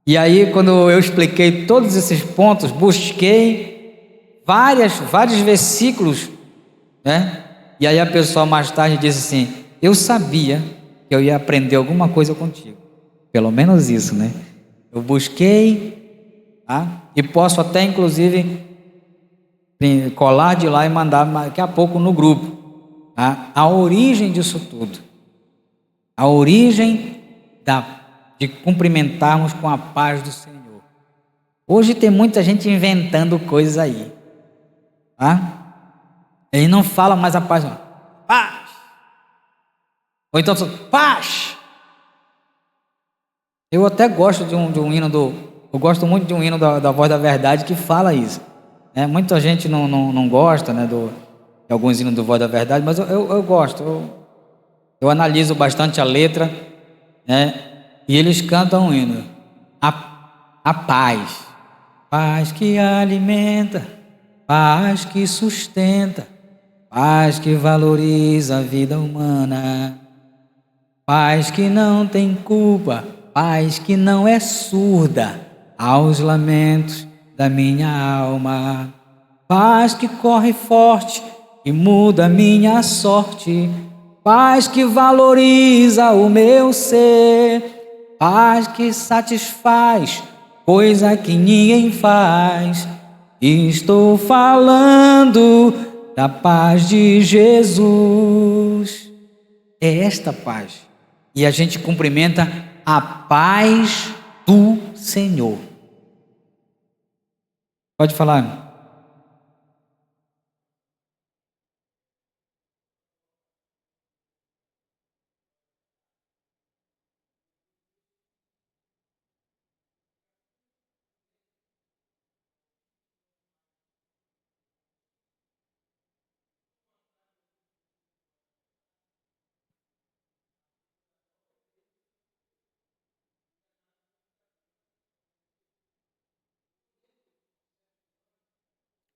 [SPEAKER 2] E aí, quando eu expliquei todos esses pontos, busquei vários versículos, e aí a pessoa mais tarde disse assim: eu sabia que eu ia aprender alguma coisa contigo, pelo menos isso, eu busquei, e posso até inclusive colar de lá e mandar daqui a pouco no grupo, a origem disso tudo, a origem de cumprimentarmos com a paz do Senhor. Hoje tem muita gente inventando coisas aí, ele não fala mais a paz, não. Paz, ou então paz. Eu até gosto de um hino eu gosto muito de um hino da Voz da Verdade que fala isso, né? Muita gente não gosta, né, de alguns hinos do Voz da Verdade, mas eu gosto, eu analiso bastante a letra, né? E eles cantam um hino, a paz, paz que alimenta, paz que sustenta, paz que valoriza a vida humana, paz que não tem culpa, paz que não é surda aos lamentos da minha alma, paz que corre forte e muda minha sorte, paz que valoriza o meu ser, paz que satisfaz coisa que ninguém faz. Estou falando da paz de Jesus. É esta paz. E a gente cumprimenta a paz do Senhor. Pode falar.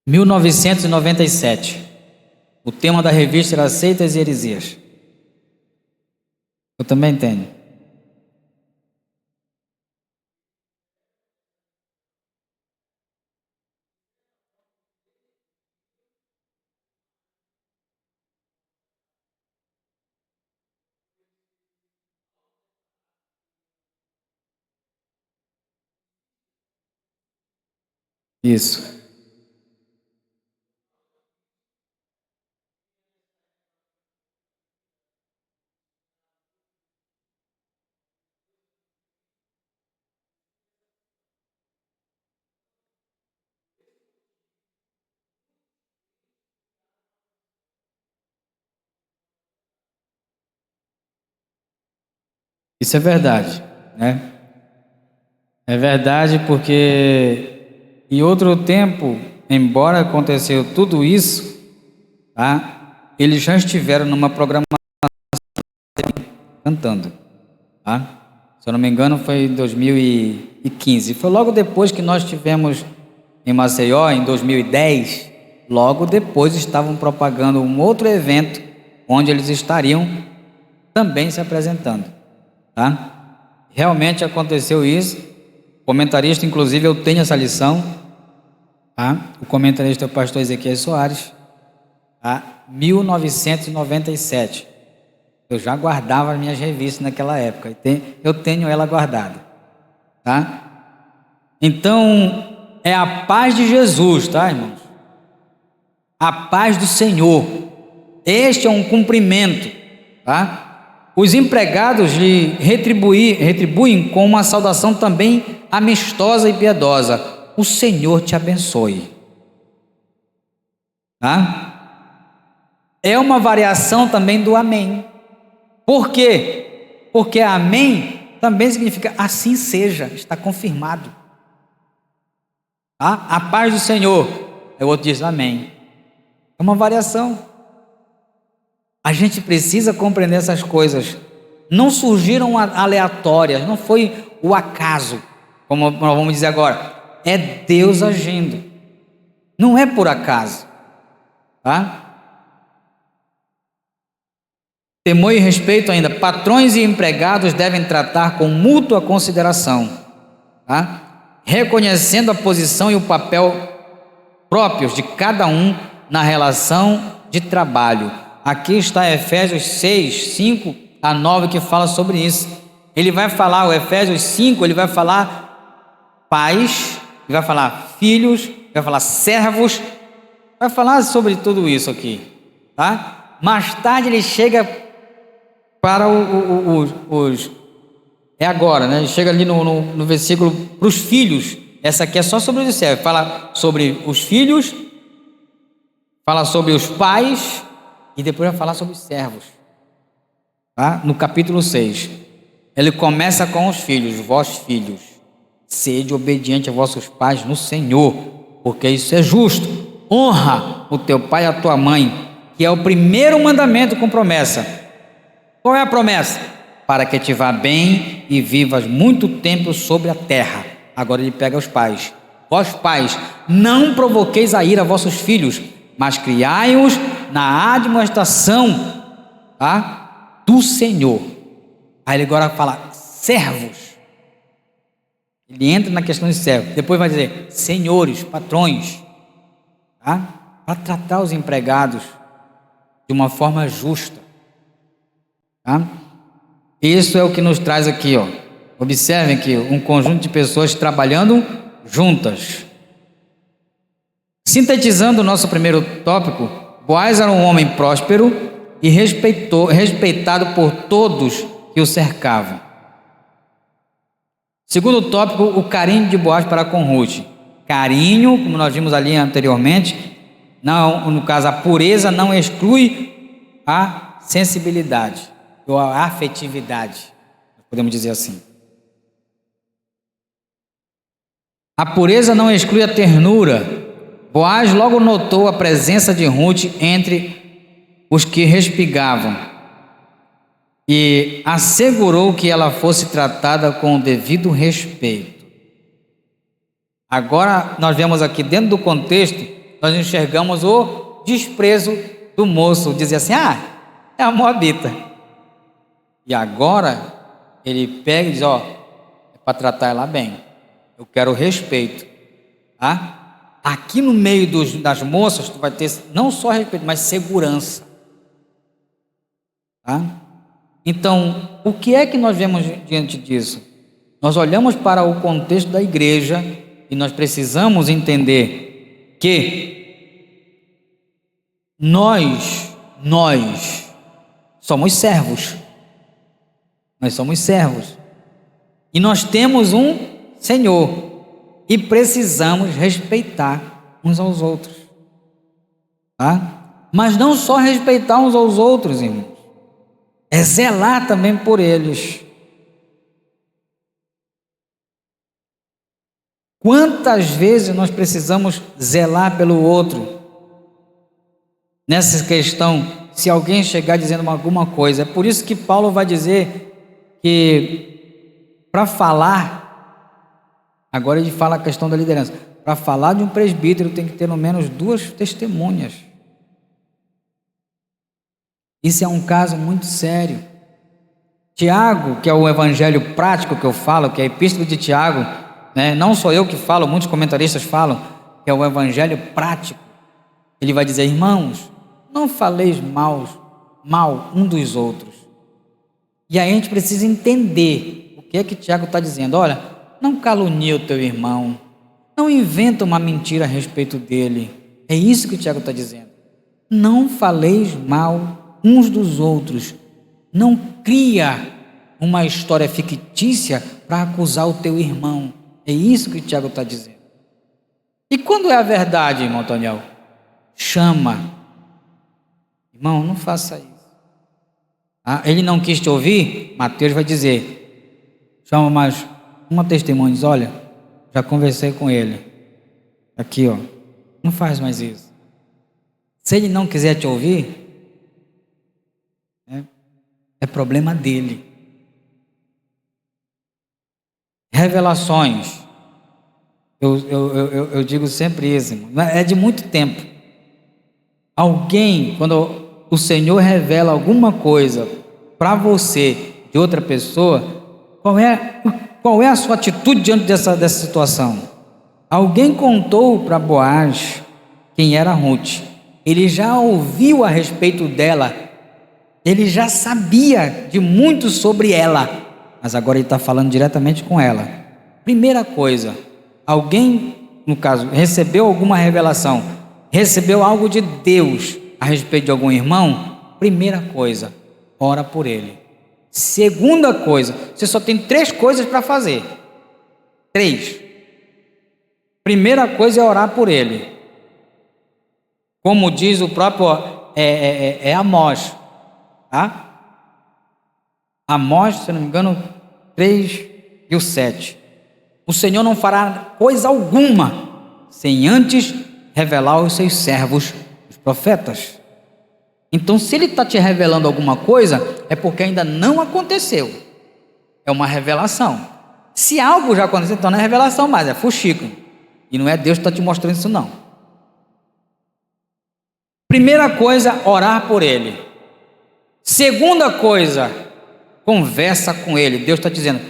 [SPEAKER 2] Em 1997. O tema da revista era Seitas e Heresias. Eu também tenho. Isso. Isso é verdade, né? É verdade porque em outro tempo, embora aconteceu tudo isso, tá? Eles já estiveram numa programação cantando, tá? Se eu não me engano, foi em 2015. Foi logo depois que nós tivemos em Maceió, em 2010. Logo depois estavam propagando um outro evento onde eles estariam também se apresentando, tá? Realmente aconteceu isso. O comentarista, inclusive, eu tenho essa lição, tá? O comentarista é o pastor Ezequiel Soares, tá? 1997. Eu já guardava as minhas revistas naquela época. Eu tenho ela guardada, tá? Então, é a paz de Jesus, tá, irmãos? A paz do Senhor. Este é um cumprimento, tá? Os empregados lhe retribuem com uma saudação também amistosa e piedosa. O Senhor te abençoe. Tá? É uma variação também do amém. Por quê? Porque amém também significa assim seja, está confirmado. Tá? A paz do Senhor. O outro diz amém. É uma variação. A gente precisa compreender essas coisas. Não surgiram aleatórias, não foi o acaso, como nós vamos dizer agora. É Deus agindo. Não é por acaso. Tá? Temor e respeito ainda. Patrões e empregados devem tratar com mútua consideração, tá? Reconhecendo a posição e o papel próprios de cada um na relação de trabalho. Aqui está Efésios 6, 5 a 9 que fala sobre isso. Ele vai falar, o Efésios 5, ele vai falar pais, ele vai falar filhos, vai falar servos, vai falar sobre tudo isso aqui, tá? Mais tarde ele chega para os é agora, né? Ele chega ali no versículo para os filhos. Essa aqui é só sobre os servos. Fala sobre os filhos, fala sobre os pais e depois vai falar sobre os servos, tá? No capítulo 6 ele começa com os filhos, vós filhos, Sede obediente a vossos pais no Senhor, porque isso é justo. Honra o teu pai e a tua mãe, que é o primeiro mandamento com promessa. Qual é a promessa? Para que te vá bem e vivas muito tempo sobre a terra. Agora ele pega os pais. Vós pais, não provoqueis a ira a vossos filhos, mas criai-os na admoestação, tá, do Senhor. Aí ele agora fala servos. Ele entra na questão de servo. Depois vai dizer senhores, patrões, tá? Para tratar os empregados de uma forma justa, tá? Isso é o que nos traz aqui, ó. Observem que um conjunto de pessoas trabalhando juntas. Sintetizando o nosso primeiro tópico, Boaz era um homem próspero e respeitado por todos que o cercavam. Segundo tópico, o carinho de Boaz para com Ruth. Carinho, como nós vimos ali anteriormente, não, no caso a pureza não exclui a sensibilidade ou a afetividade, podemos dizer assim. A pureza não exclui a ternura. Boaz logo notou a presença de Ruth entre os que respigavam e assegurou que ela fosse tratada com o devido respeito. Agora nós vemos aqui dentro do contexto, nós enxergamos o desprezo do moço, dizer assim, é a moabita. E agora ele pega e diz, é para tratar ela bem, eu quero respeito, tá? Aqui no meio das moças, tu vai ter não só respeito, mas segurança, tá? Então, o que é que nós vemos diante disso? Nós olhamos para o contexto da igreja e nós precisamos entender que nós somos servos. Nós somos servos. E nós temos um Senhor e precisamos respeitar uns aos outros. Tá? Mas não só respeitar uns aos outros, irmãos. É zelar também por eles. Quantas vezes nós precisamos zelar pelo outro? Nessa questão, se alguém chegar dizendo alguma coisa, é por isso que Paulo vai dizer que para falar, agora ele fala a questão da liderança, para falar de um presbítero tem que ter no menos 2 testemunhas. Isso é um caso muito sério. Tiago, que é o evangelho prático que eu falo, que é a epístola de Tiago, né? Não sou eu que falo, muitos comentaristas falam, que é o evangelho prático. Ele vai dizer, irmãos, não faleis mal um dos outros. E aí a gente precisa entender o que é que Tiago está dizendo. Olha, não calunie o teu irmão, não inventa uma mentira a respeito dele. É isso que Tiago está dizendo. Não faleis mal uns dos outros. Não cria uma história fictícia para acusar o teu irmão. É isso que o Tiago está dizendo. E quando é a verdade, irmão Antoniel? Chama. Irmão, não faça isso. Ele não quis te ouvir? Mateus vai dizer, chama mais uma testemunha, diz, olha, já conversei com ele. Aqui, não faz mais isso. Se ele não quiser te ouvir, é problema dele. Revelações. Eu digo sempre isso, é de muito tempo. Alguém, quando o Senhor revela alguma coisa para você de outra pessoa, qual é a sua atitude diante dessa situação? Alguém contou para Boaz quem era Ruth. Ele já ouviu a respeito dela. Ele já sabia de muito sobre ela, mas agora ele está falando diretamente com ela. Primeira coisa, alguém, no caso, recebeu alguma revelação, recebeu algo de Deus a respeito de algum irmão? Primeira coisa, ora por ele. Segunda coisa, você só tem 3 coisas para fazer. 3. Primeira coisa é orar por ele. Como diz o próprio Amós. Tá? Amós, se não me engano, 3:7. o Senhor não fará coisa alguma sem antes revelar aos seus servos, os profetas. Então, se Ele está te revelando alguma coisa, é porque ainda não aconteceu. É uma revelação. Se algo já aconteceu, então não é revelação mais, é fuxico. E não é Deus que está te mostrando isso, não. Primeira coisa, orar por Ele. Segunda coisa, conversa com Ele. Deus está dizendo,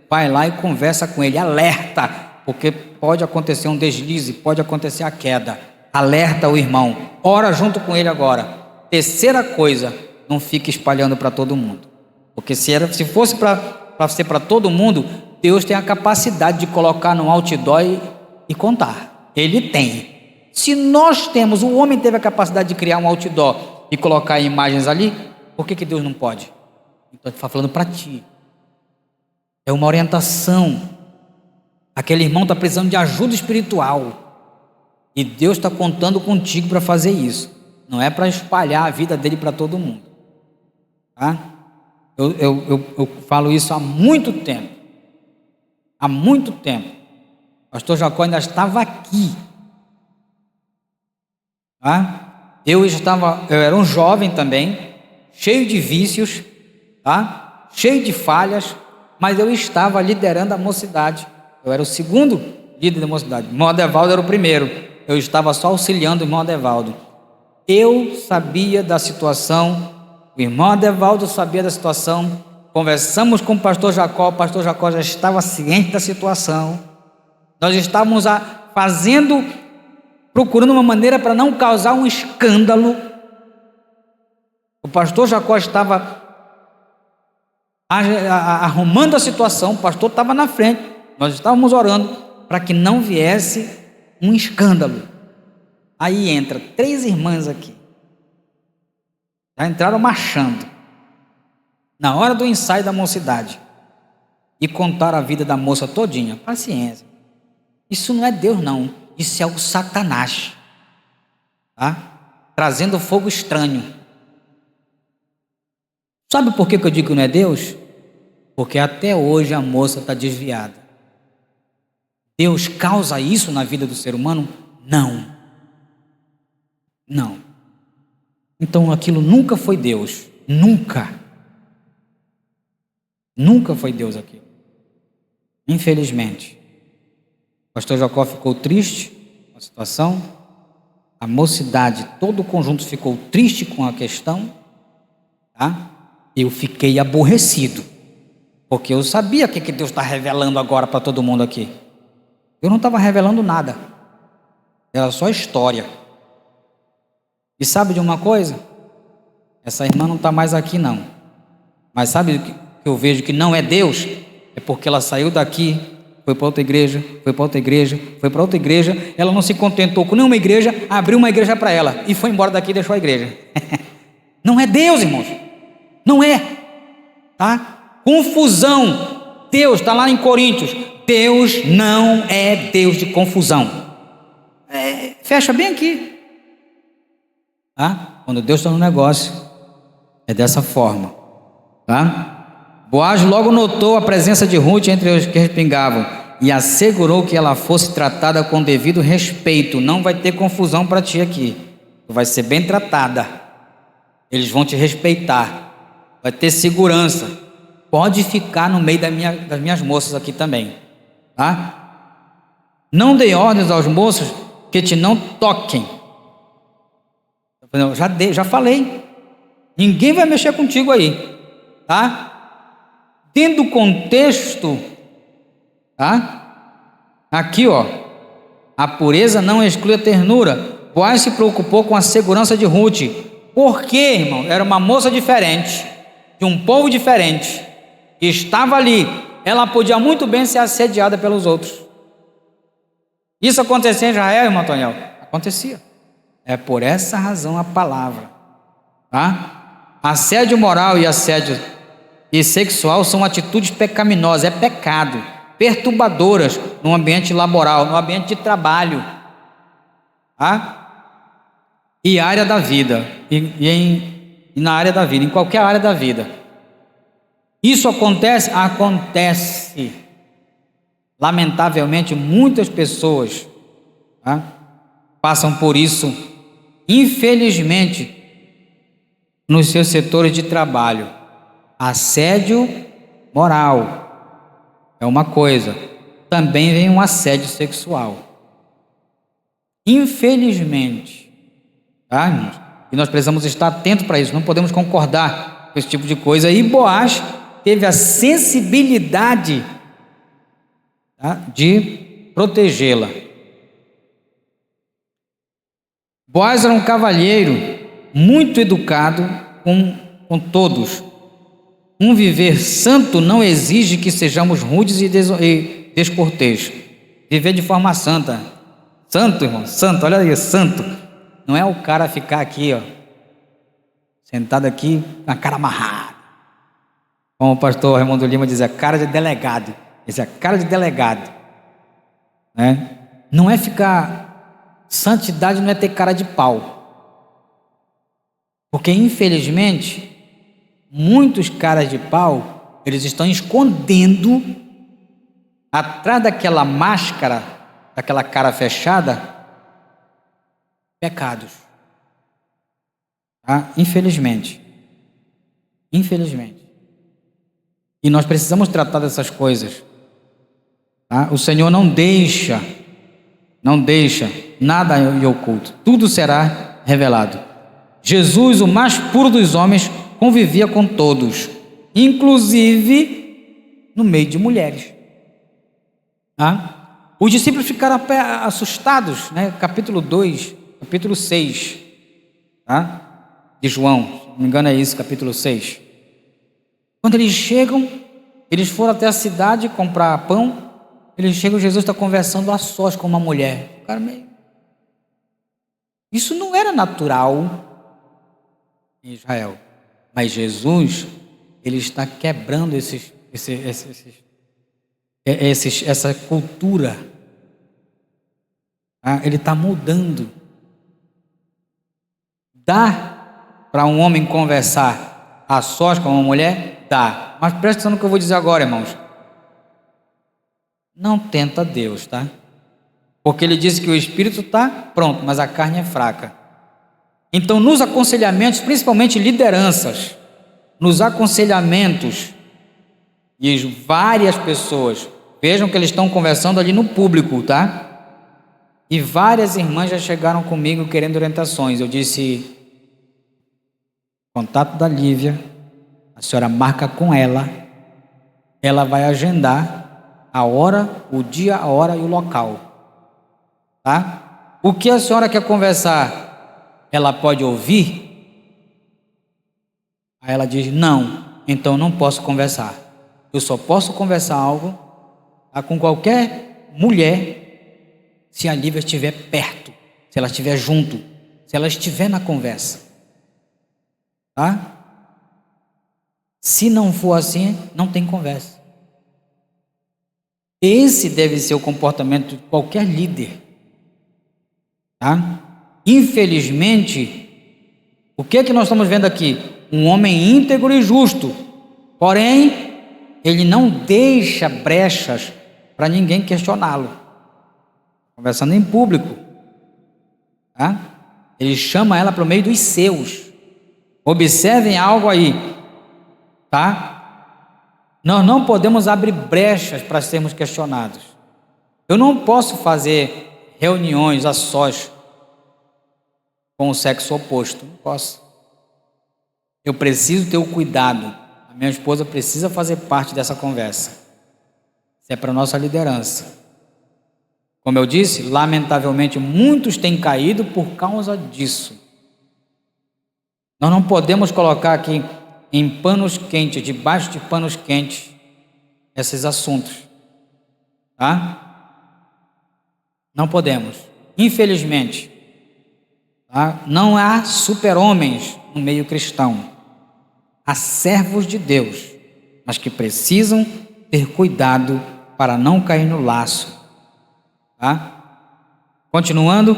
[SPEAKER 2] vai lá e conversa com Ele, alerta, porque pode acontecer um deslize, pode acontecer a queda. Alerta o irmão, ora junto com ele agora. Terceira coisa, não fique espalhando para todo mundo, porque se fosse para ser para todo mundo, Deus tem a capacidade de colocar no outdoor e contar. Ele tem. Se nós temos, o homem teve a capacidade de criar um outdoor e colocar imagens ali, por que Deus não pode? Então, está falando para ti. É uma orientação. Aquele irmão está precisando de ajuda espiritual. E Deus está contando contigo para fazer isso. Não é para espalhar a vida dele para todo mundo. Tá? Eu falo isso há muito tempo. Há muito tempo. O pastor Jacó ainda estava aqui. Tá? Eu era um jovem também, cheio de vícios, tá? Cheio de falhas, mas eu estava liderando a mocidade. Eu era o segundo líder da mocidade. O irmão Adevaldo era o primeiro. Eu estava só auxiliando o irmão Adevaldo. Eu sabia da situação, o irmão Adevaldo sabia da situação. Conversamos com o pastor Jacó já estava ciente da situação. Nós estávamos procurando uma maneira para não causar um escândalo. O pastor Jacó estava arrumando a situação, o pastor estava na frente. Nós estávamos orando para que não viesse um escândalo. Aí entra 3 irmãs aqui. Já entraram marchando. Na hora do ensaio da mocidade. E contaram a vida da moça todinha. Paciência. Isso não é Deus não. Isso é o Satanás. Tá? Trazendo fogo estranho. Sabe por que eu digo que não é Deus? Porque até hoje a moça está desviada. Deus causa isso na vida do ser humano? Não. Não. Então aquilo nunca foi Deus. Nunca. Nunca foi Deus aquilo. Infelizmente. O pastor Jacó ficou triste com a situação. A mocidade, todo o conjunto ficou triste com a questão. Tá? Eu fiquei aborrecido. Porque eu sabia o que Deus está revelando agora para todo mundo aqui. Eu não estava revelando nada. Era só história. E sabe de uma coisa? Essa irmã não está mais aqui não. Mas sabe o que eu vejo que não é Deus? É porque ela saiu daqui, foi para outra igreja, foi para outra igreja, foi para outra igreja. Ela não se contentou com nenhuma igreja, abriu uma igreja para ela e foi embora daqui e deixou a igreja. Não é Deus, irmãos. Não é. Tá? Confusão. Deus está lá em Coríntios. Deus não é Deus de confusão. Fecha bem aqui. Tá? Quando Deus está no negócio, é dessa forma. Tá? Boaz logo notou a presença de Ruth entre os que respingavam e assegurou que ela fosse tratada com devido respeito. Não vai ter confusão para ti aqui. Tu vai ser bem tratada. Eles vão te respeitar. Vai ter segurança. Pode ficar no meio das minhas moças aqui também. Tá? Não dei ordens aos moços que te não toquem. Já falei. Ninguém vai mexer contigo aí. Tá? Dentro do contexto, tá? Aqui, ó. A pureza não exclui a ternura. Boaz se preocupou com a segurança de Ruth. Por quê, irmão? Era uma moça diferente, de um povo diferente, que estava ali. Ela podia muito bem ser assediada pelos outros. Isso acontecia em Israel, irmão Antônio? Acontecia. É por essa razão a palavra. Tá? Assédio moral e assédio sexual são atitudes pecaminosas, é pecado, perturbadoras no ambiente laboral, no ambiente de trabalho. Tá? E área da vida, e na área da vida, em qualquer área da vida. Isso acontece? Acontece. Lamentavelmente, muitas pessoas, tá, passam por isso, infelizmente, nos seus setores de trabalho. Assédio moral é uma coisa, também vem um assédio sexual. Infelizmente, tá, irmãos? E nós precisamos estar atentos para isso, não podemos concordar com esse tipo de coisa. E Boaz teve a sensibilidade, tá, de protegê-la. Boaz era um cavalheiro muito educado com todos. Um viver santo não exige que sejamos rudes e descortês. Viver de forma santa. Santo, irmão, santo, olha aí, santo. Não é o cara ficar aqui, ó, sentado aqui, com a cara amarrada. Como o pastor Raimundo Lima dizia, cara de delegado. Esse é a cara de delegado. Né? Não é ficar... Santidade não é ter cara de pau. Porque, infelizmente, muitos caras de pau, eles estão escondendo atrás daquela máscara, daquela cara fechada, pecados. Tá? Infelizmente. E nós precisamos tratar dessas coisas. Tá? O Senhor não deixa nada em oculto. Tudo será revelado. Jesus, o mais puro dos homens, convivia com todos, inclusive no meio de mulheres. Tá? Os discípulos ficaram assustados, né? Capítulo 2, capítulo 6, tá? De João, se não me engano é isso, capítulo 6. Quando eles chegam, eles foram até a cidade comprar pão, eles chegam, Jesus está conversando a sós com uma mulher. O cara meio... Isso não era natural em Israel, mas Jesus, ele está quebrando essa cultura. Ele está mudando. Dá para um homem conversar a sós com uma mulher? Dá. Mas presta atenção no que eu vou dizer agora, irmãos. Não tenta Deus, tá? Porque ele disse que o espírito está pronto, mas a carne é fraca. Então, nos aconselhamentos, principalmente lideranças, nos aconselhamentos, e várias pessoas, vejam que eles estão conversando ali no público, tá? E várias irmãs já chegaram comigo querendo orientações. Eu disse, contato da Lívia, a senhora marca com ela vai agendar a hora, o dia, a hora e o local, tá? O que a senhora quer conversar, ela pode ouvir? Aí ela diz, não, então não posso conversar. Eu só posso conversar algo, tá, com qualquer mulher se a Lívia estiver perto, se ela estiver junto, se ela estiver na conversa, tá? Se não for assim, não tem conversa. Esse deve ser o comportamento de qualquer líder, tá? Infelizmente, o que é que nós estamos vendo aqui? Um homem íntegro e justo, porém, ele não deixa brechas para ninguém questioná-lo. Conversando em público, tá? Ele chama ela para o meio dos seus. Observem algo aí, tá? Nós não podemos abrir brechas para sermos questionados. Eu não posso fazer reuniões a sós com o sexo oposto. Não posso. Eu preciso ter o cuidado. A minha esposa precisa fazer parte dessa conversa. Isso é para a nossa liderança. Como eu disse, lamentavelmente muitos têm caído por causa disso. Nós não podemos colocar aqui em panos quentes, debaixo de panos quentes, esses assuntos, tá? Não podemos, infelizmente, tá? Não há super-homens no meio cristão, há servos de Deus, mas que precisam ter cuidado para não cair no laço, tá? Continuando,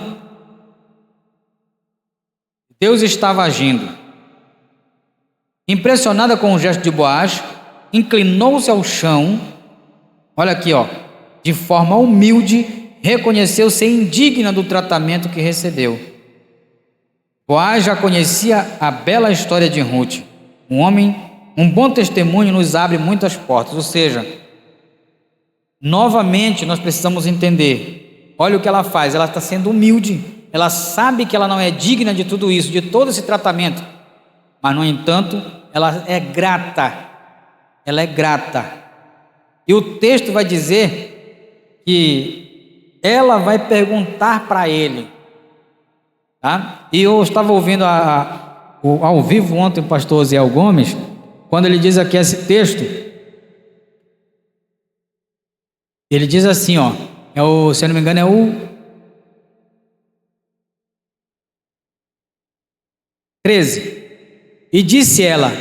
[SPEAKER 2] Deus estava agindo. Impressionada com o gesto de Boaz, inclinou-se ao chão. Olha aqui, ó. de forma humilde, reconheceu ser indigna do tratamento que recebeu. Boaz já conhecia a bela história de Ruth. Um bom testemunho nos abre muitas portas. Ou seja, novamente nós precisamos entender. Olha o que ela faz, ela está sendo humilde. Ela sabe que ela não é digna de tudo isso, de todo esse tratamento. Mas, no entanto, ela é grata. Ela é grata. E o texto vai dizer que ela vai perguntar para ele. Tá? E eu estava ouvindo ao vivo ontem o pastor Osiel Gomes, quando ele diz aqui esse texto, ele diz assim, ó, se eu não me engano é o 13. E disse ela: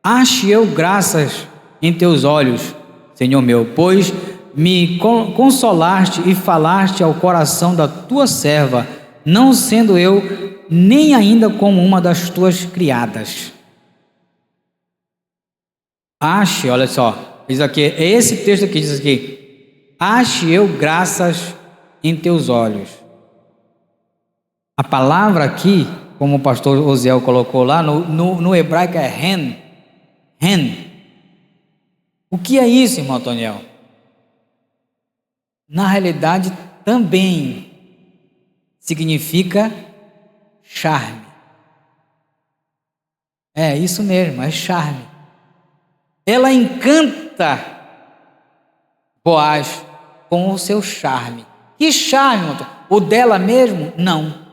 [SPEAKER 2] ache eu graças em teus olhos, Senhor meu, pois me consolaste e falaste ao coração da tua serva, não sendo eu nem ainda como uma das tuas criadas. Ache, olha só, diz aqui, é esse texto aqui, diz aqui: ache eu graças em teus olhos. A palavra aqui, como o pastor Osiel colocou lá, no hebraico é hen. O que é isso, irmão Antoniel? Na realidade, também significa charme. É isso mesmo, é charme. Ela encanta Boaz com o seu charme. Que charme, Antoniel? O dela mesmo? Não.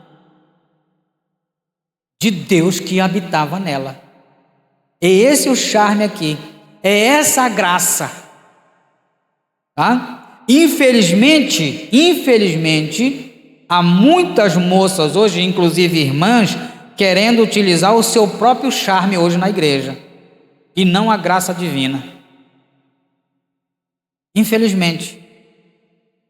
[SPEAKER 2] De Deus que habitava nela. É esse o charme aqui. É essa a graça. Tá? Infelizmente, há muitas moças hoje, inclusive irmãs, querendo utilizar o seu próprio charme hoje na igreja e não a graça divina. Infelizmente,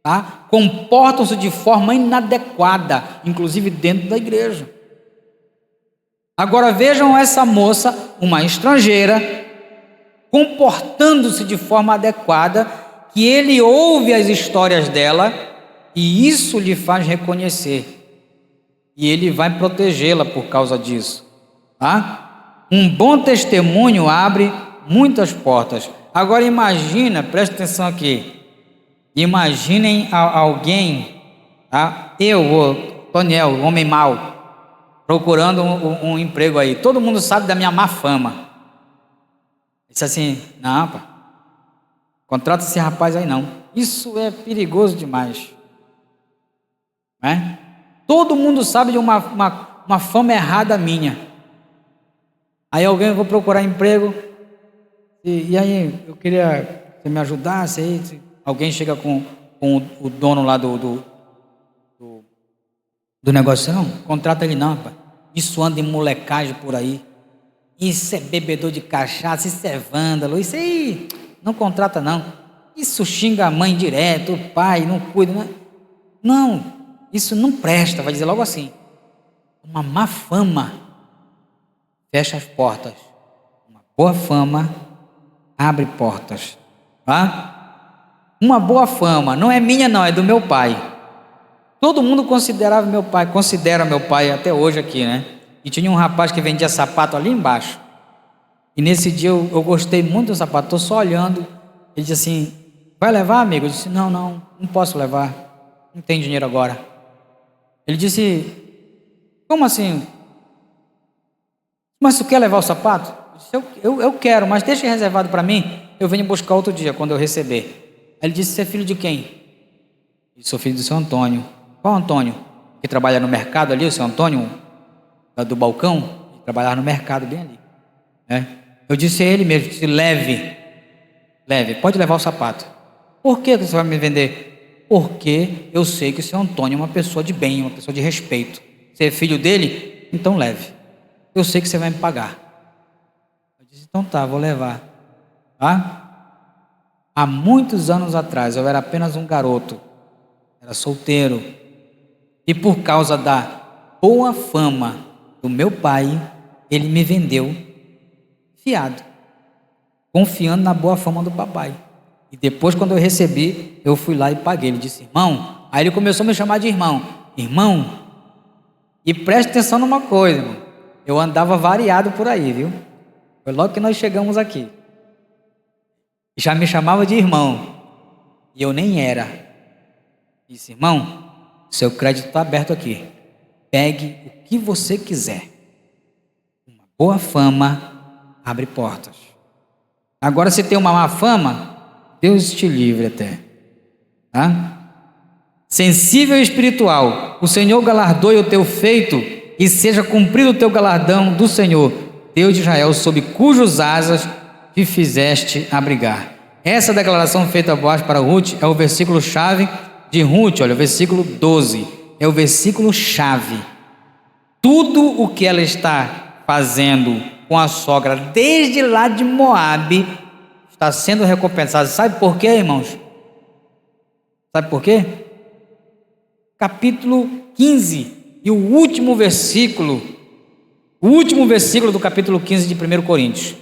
[SPEAKER 2] tá? Comportam-se de forma inadequada, inclusive dentro da igreja. Agora vejam essa moça, uma estrangeira, comportando-se de forma adequada, que ele ouve as histórias dela e isso lhe faz reconhecer. E ele vai protegê-la por causa disso. Tá? Um bom testemunho abre muitas portas. Agora imagina, presta atenção aqui. Imaginem alguém, tá? Toniel, homem mau, procurando um emprego aí. Todo mundo sabe da minha má fama. Disse assim: não, pá, contrata esse rapaz aí não. Isso é perigoso demais. Né? Todo mundo sabe de uma fama errada minha. Aí alguém, eu vou procurar emprego. E aí, eu queria que você me ajudasse aí. Alguém chega com o dono lá do negócio. Não, contrata ele não, pá. Isso anda em molecagem por aí. Isso é bebedor de cachaça, isso é vândalo, isso aí não contrata não. Isso xinga a mãe direto, o pai não cuida. Não, isso não presta, vai dizer logo assim. Uma má fama fecha as portas. Uma boa fama abre portas. Tá? Uma boa fama, não é minha não, é do meu pai. Todo mundo considera meu pai até hoje aqui, né? E tinha um rapaz que vendia sapato ali embaixo. E nesse dia eu gostei muito do sapato, estou só olhando. Ele disse assim: vai levar, amigo? Eu disse: não posso levar, não tem dinheiro agora. Ele disse: como assim? Mas tu quer levar o sapato? Eu disse: eu quero, mas deixa reservado para mim, eu venho buscar outro dia, quando eu receber. Ele disse: você é filho de quem? Eu sou filho do seu Antônio. Qual Antônio? Que trabalha no mercado ali, o seu Antônio, do balcão, ele trabalhava no mercado bem ali. Eu disse a ele mesmo: disse, leve, pode levar o sapato. Por que você vai me vender? Porque eu sei que o seu Antônio é uma pessoa de bem, uma pessoa de respeito. Você é filho dele? Então leve. Eu sei que você vai me pagar. Eu disse: então tá, vou levar. Tá? Há muitos anos atrás, eu era apenas um garoto, era solteiro, e por causa da boa fama do meu pai, ele me vendeu fiado, confiando na boa fama do papai. E depois, quando eu recebi, eu fui lá e paguei. Ele disse, irmão. Aí ele começou a me chamar de irmão. Irmão, e preste atenção numa coisa, irmão. Eu andava variado por aí, viu? Foi logo que nós chegamos aqui. Já me chamava de irmão. E eu nem era. Disse, irmão, seu crédito está aberto aqui. Pegue o que você quiser. Uma boa fama abre portas. Agora, se tem uma má fama, Deus te livre até. Tá? Sensível e espiritual, o Senhor galardoe o teu feito e seja cumprido o teu galardão do Senhor, Deus de Israel, sob cujos asas te fizeste abrigar. Essa declaração feita a Boaz para Ruth é o versículo chave de Ruth, olha, o versículo 12, é o versículo chave. Tudo o que ela está fazendo com a sogra, desde lá de Moabe, está sendo recompensado. Sabe por quê, irmãos? Sabe por quê? Capítulo 15 e o último versículo do capítulo 15 de 1 Coríntios.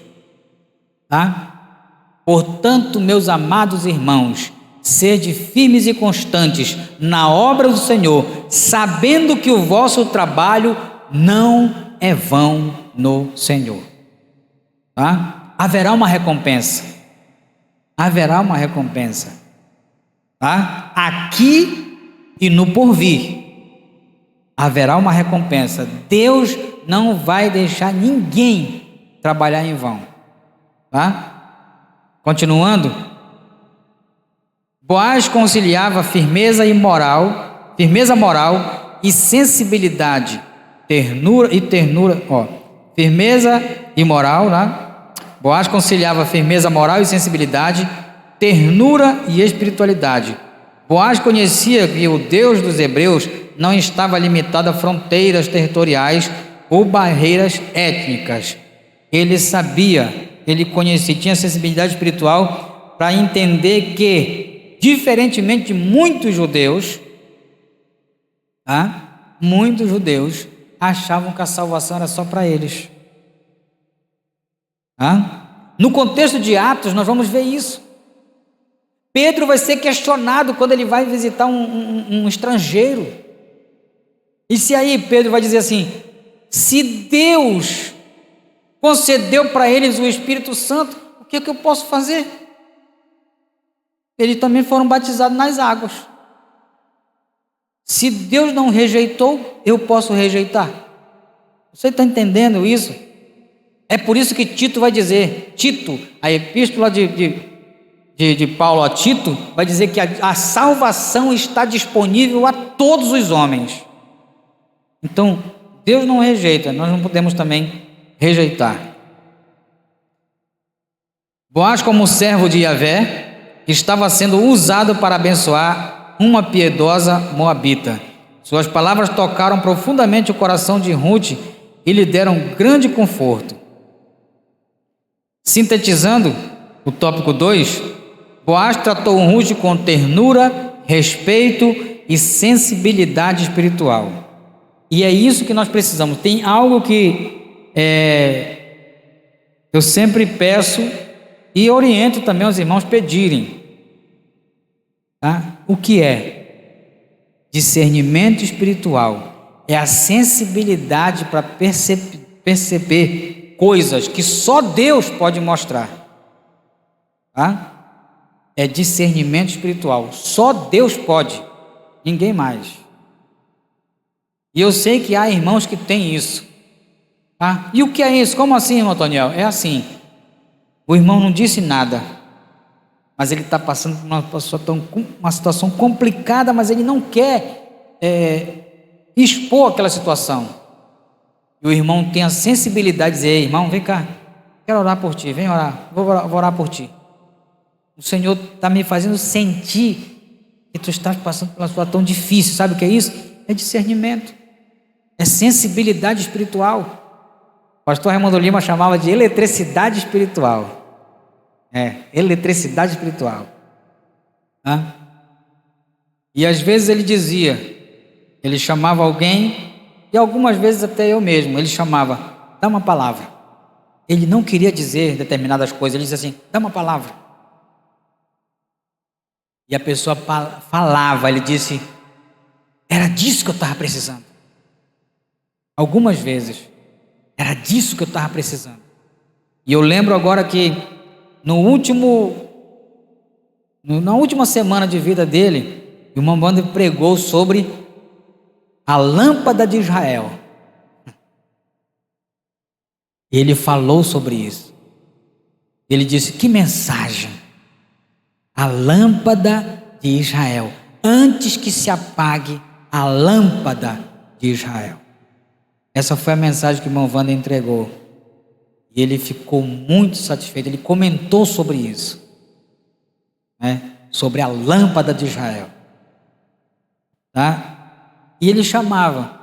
[SPEAKER 2] Tá? Portanto, meus amados irmãos, sede firmes e constantes na obra do Senhor, sabendo que o vosso trabalho não é vão no Senhor. Tá? Haverá uma recompensa. Haverá uma recompensa. Tá? Aqui e no porvir haverá uma recompensa. Deus não vai deixar ninguém trabalhar em vão. Tá? Continuando, Boaz conciliava firmeza moral e sensibilidade, firmeza e moral, né? Boaz conciliava firmeza moral e sensibilidade, ternura e espiritualidade. Boaz conhecia que o Deus dos hebreus não estava limitado a fronteiras territoriais ou barreiras étnicas. Ele sabia, ele conhecia, tinha sensibilidade espiritual para entender que, diferentemente de muitos judeus achavam que a salvação era só para eles. No contexto de Atos, nós vamos ver isso. Pedro vai ser questionado quando ele vai visitar um estrangeiro. E se aí Pedro vai dizer assim, se Deus concedeu para eles o Espírito Santo, o que eu posso fazer? Eles também foram batizados nas águas. Se Deus não rejeitou, eu posso rejeitar. Você está entendendo isso? É por isso que Tito vai dizer, a epístola de Paulo a Tito, vai dizer que a salvação está disponível a todos os homens. Então, Deus não rejeita, nós não podemos também rejeitar. Boaz, como servo de Yahvé, estava sendo usado para abençoar uma piedosa moabita. Suas palavras tocaram profundamente o coração de Ruth e lhe deram grande conforto. Sintetizando o tópico 2, Boaz tratou Ruth com ternura, respeito e sensibilidade espiritual. E é isso que nós precisamos. Tem algo que eu sempre peço e oriento também os irmãos pedirem. Tá? O que é? Discernimento espiritual. É a sensibilidade para perceber coisas que só Deus pode mostrar. Tá? É discernimento espiritual. Só Deus pode, ninguém mais. E eu sei que há irmãos que têm isso. Tá? E o que é isso? Como assim, irmão Toniel? É assim, o irmão não disse nada, mas ele está passando por uma situação complicada, mas ele não quer expor aquela situação. E o irmão tem a sensibilidade de dizer, ei, irmão, vem cá, quero orar por ti, vem orar, vou orar por ti. O Senhor está me fazendo sentir que tu estás passando por uma situação tão difícil. Sabe o que é isso? É discernimento, é sensibilidade espiritual. O pastor Raimundo Lima chamava de eletricidade espiritual. Eletricidade espiritual. E às vezes ele dizia, ele chamava alguém, e algumas vezes até eu mesmo, ele chamava, dá uma palavra. Ele não queria dizer determinadas coisas, ele dizia assim, dá uma palavra. E a pessoa falava, ele disse, era disso que eu estava precisando. Algumas vezes, era disso que eu estava precisando. E eu lembro agora que na última semana de vida dele, o irmão Wander pregou sobre a lâmpada de Israel. Ele falou sobre isso. Ele disse, que mensagem! A lâmpada de Israel, antes que se apague a lâmpada de Israel. Essa foi a mensagem que o irmão Wander entregou. E ele ficou muito satisfeito, ele comentou sobre isso, né? Sobre a lâmpada de Israel. Tá? E ele chamava,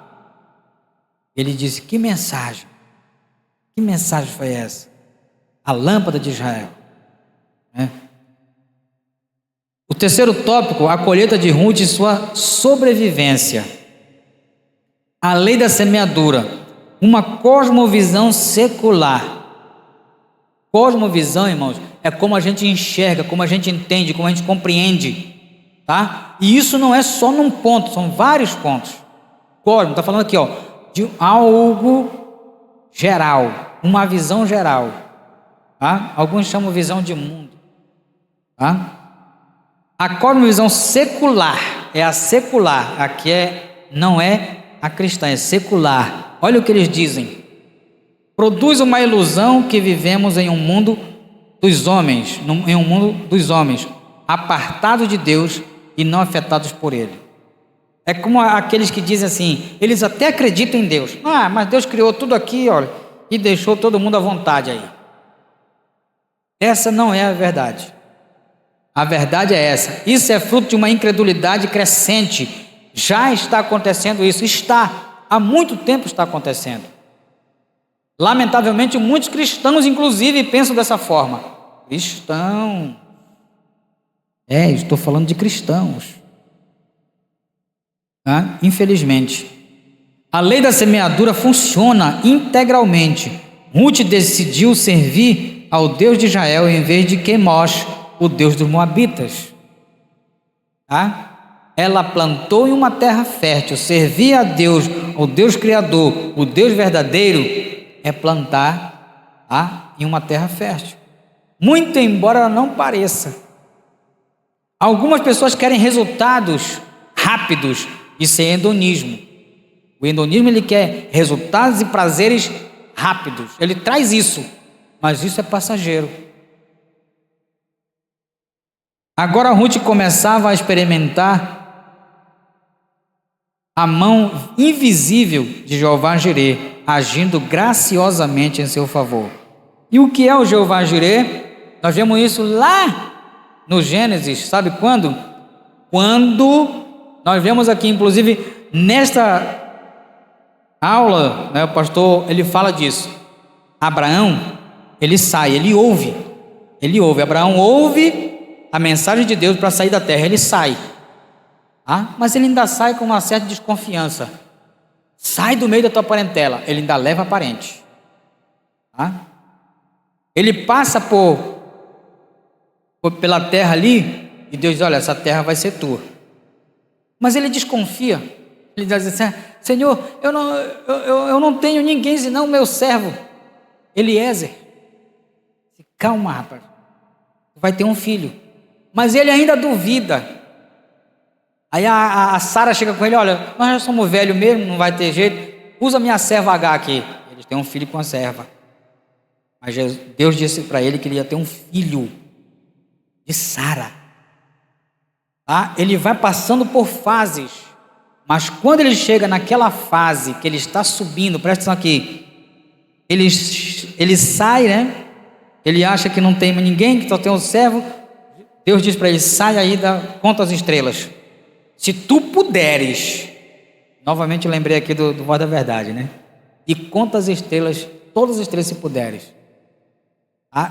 [SPEAKER 2] ele disse, que mensagem? Que mensagem foi essa? A lâmpada de Israel. Né? O terceiro tópico, a colheita de Ruth e sua sobrevivência. A lei da semeadura, uma cosmovisão secular. Cosmovisão, irmãos, é como a gente enxerga, como a gente entende, como a gente compreende, tá? E isso não é só num ponto, são vários pontos. Cosmo, está falando aqui, ó, de algo geral, uma visão geral, tá? Alguns chamam visão de mundo, tá? A cosmovisão secular é a secular, aqui não é a cristã, é secular. Olha o que eles dizem. Produz uma ilusão que vivemos em um mundo dos homens, apartados de Deus e não afetados por Ele. É como aqueles que dizem assim, eles até acreditam em Deus. Mas Deus criou tudo aqui, olha, e deixou todo mundo à vontade aí. Essa não é a verdade. A verdade é essa. Isso é fruto de uma incredulidade crescente. Já está acontecendo isso. Há muito tempo está acontecendo. Lamentavelmente, muitos cristãos, inclusive, pensam dessa forma. Cristão. Estou falando de cristãos. Tá? Infelizmente. A lei da semeadura funciona integralmente. Ruth decidiu servir ao Deus de Israel em vez de Quemosh, o Deus dos Moabitas. Tá? Ela plantou em uma terra fértil. Servir a Deus, o Deus Criador, o Deus verdadeiro, é plantar em uma terra fértil. Muito embora ela não pareça. Algumas pessoas querem resultados rápidos. Isso é hedonismo. O hedonismo, ele quer resultados e prazeres rápidos. Ele traz isso, mas isso é passageiro. Agora Ruth começava a experimentar a mão invisível de Jeová Jirê, agindo graciosamente em seu favor. E o que é o Jeová Jirê? Nós vemos isso lá no Gênesis, sabe quando? Quando nós vemos aqui, inclusive, nesta aula, né, o pastor, ele fala disso. Abraão, ele sai, ele ouve. Abraão ouve a mensagem de Deus para sair da terra, ele sai. Mas ele ainda sai com uma certa desconfiança. Sai do meio da tua parentela, ele ainda leva a parente. Ele passa pela terra ali, e Deus diz, olha, essa terra vai ser tua. Mas ele desconfia. Ele diz assim, Senhor, eu não tenho ninguém senão o meu servo Eliezer. Calma, rapaz, vai ter um filho. Mas ele ainda duvida. Aí a Sara chega com ele, olha, nós já somos velhos mesmo, não vai ter jeito, usa minha serva H aqui. Eles têm um filho com a serva. Mas Deus disse para ele que ele ia ter um filho de Sara. Ele vai passando por fases, mas quando ele chega naquela fase que ele está subindo, presta atenção aqui, ele sai, né? Ele acha que não tem ninguém, que só tem um servo. Deus diz para ele, sai aí, conta as estrelas. Se tu puderes, novamente eu lembrei aqui do Voz da Verdade, né? E conta as estrelas, todas as estrelas se puderes.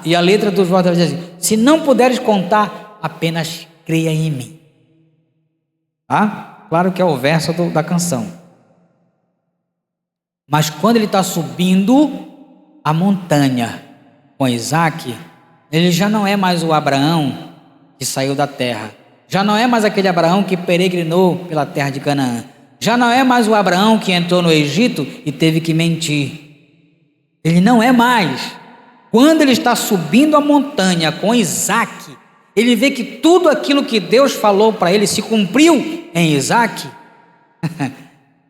[SPEAKER 2] E a letra dos Voz da Verdade diz, se não puderes contar, apenas creia em mim. Claro que é o verso da canção. Mas quando ele está subindo a montanha com Isaac, ele já não é mais o Abraão que saiu da terra. Já não é mais aquele Abraão que peregrinou pela terra de Canaã. Já não é mais o Abraão que entrou no Egito e teve que mentir. Ele não é mais. Quando ele está subindo a montanha com Isaque, ele vê que tudo aquilo que Deus falou para ele se cumpriu em Isaque.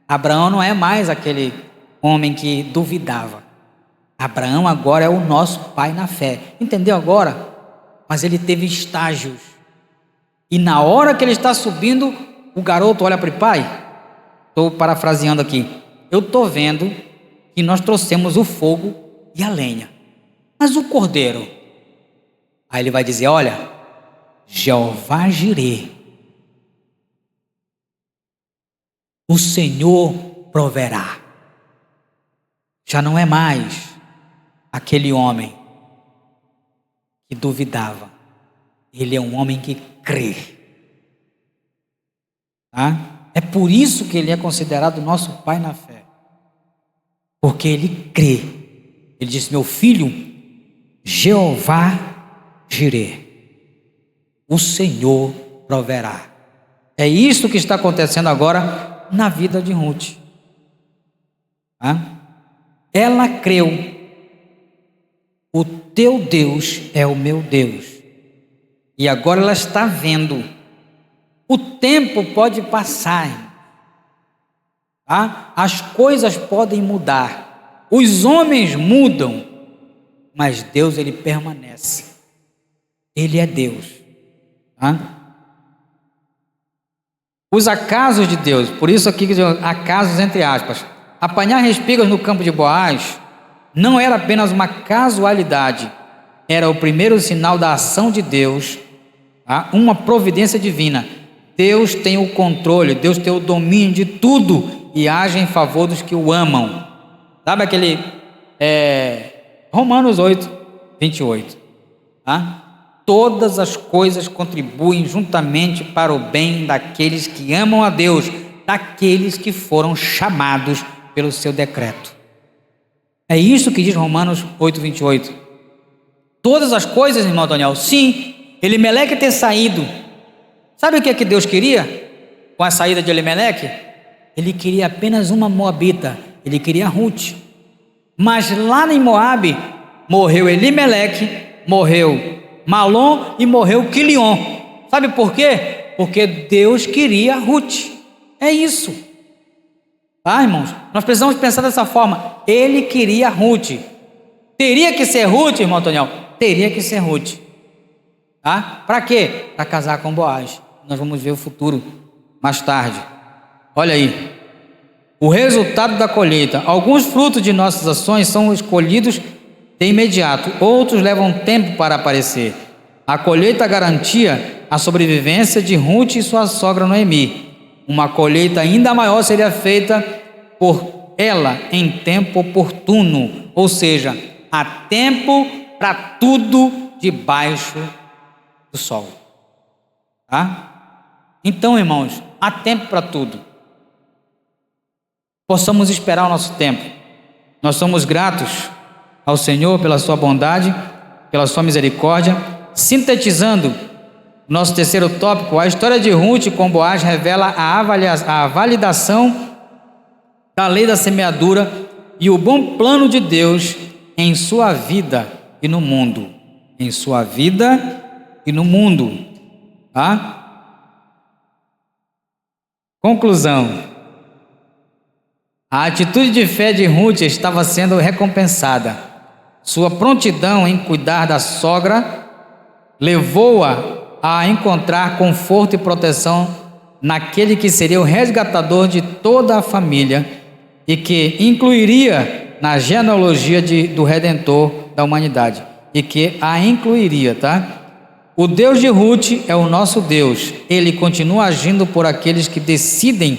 [SPEAKER 2] Abraão não é mais aquele homem que duvidava. Abraão agora é o nosso pai na fé. Entendeu agora? Mas ele teve estágios. E na hora que ele está subindo, o garoto olha para o pai. Estou parafraseando aqui. Eu estou vendo que nós trouxemos o fogo e a lenha. Mas o cordeiro? Aí ele vai dizer, olha, Jeová Jireh, o Senhor proverá. Já não é mais aquele homem que duvidava. Ele é um homem que crê. Tá? É por isso que ele é considerado nosso pai na fé. Porque ele crê. Ele disse, meu filho, Jeová Jireh, o Senhor proverá. É isso que está acontecendo agora na vida de Ruth. Tá? Ela creu. O teu Deus é o meu Deus. E agora ela está vendo. O tempo pode passar. Tá? As coisas podem mudar. Os homens mudam. Mas Deus, ele permanece. Ele é Deus. Tá? Os acasos de Deus. Por isso aqui, acasos entre aspas. Apanhar espigas no campo de Boaz não era apenas uma casualidade, era o primeiro sinal da ação de Deus, tá? Uma providência divina. Deus tem o controle, Deus tem o domínio de tudo e age em favor dos que o amam. Sabe aquele Romanos 8, 28, tá? Todas as coisas contribuem juntamente para o bem daqueles que amam a Deus, daqueles que foram chamados pelo seu decreto. É isso que diz Romanos 8, 28. Todas as coisas, irmão Daniel, sim, Elimeleque ter saído. Sabe o que é que Deus queria com a saída de Elimeleque? Ele queria apenas uma moabita, ele queria Ruth. Mas lá em Moabe, morreu Elimeleque, morreu Malom e morreu Quilion. Sabe por quê? Porque Deus queria Ruth. É isso. Tá, irmãos? Nós precisamos pensar dessa forma. Ele queria Ruth. Teria que ser Ruth, irmão Antoniel? Teria que ser Ruth. Tá? Para quê? Para casar com Boaz. Nós vamos ver o futuro mais tarde. Olha aí. O resultado da colheita. Alguns frutos de nossas ações são escolhidos de imediato. Outros levam tempo para aparecer. A colheita garantia a sobrevivência de Ruth e sua sogra Noemi. Uma colheita ainda maior seria feita por ela em tempo oportuno, ou seja, há tempo para tudo debaixo do sol. Tá? Então, irmãos, há tempo para tudo. Possamos esperar o nosso tempo. Nós somos gratos ao Senhor pela sua bondade, pela sua misericórdia. Sintetizando nosso terceiro tópico, a história de Ruth com Boaz revela a validação da lei da semeadura e o bom plano de Deus em sua vida e no mundo. Em sua vida e no mundo. Tá? Conclusão. A atitude de fé de Ruth estava sendo recompensada. Sua prontidão em cuidar da sogra levou-a a encontrar conforto e proteção naquele que seria o resgatador de toda a família e que incluiria na genealogia do Redentor da humanidade e que a incluiria, tá? O Deus de Ruth é o nosso Deus. Ele continua agindo por aqueles que decidem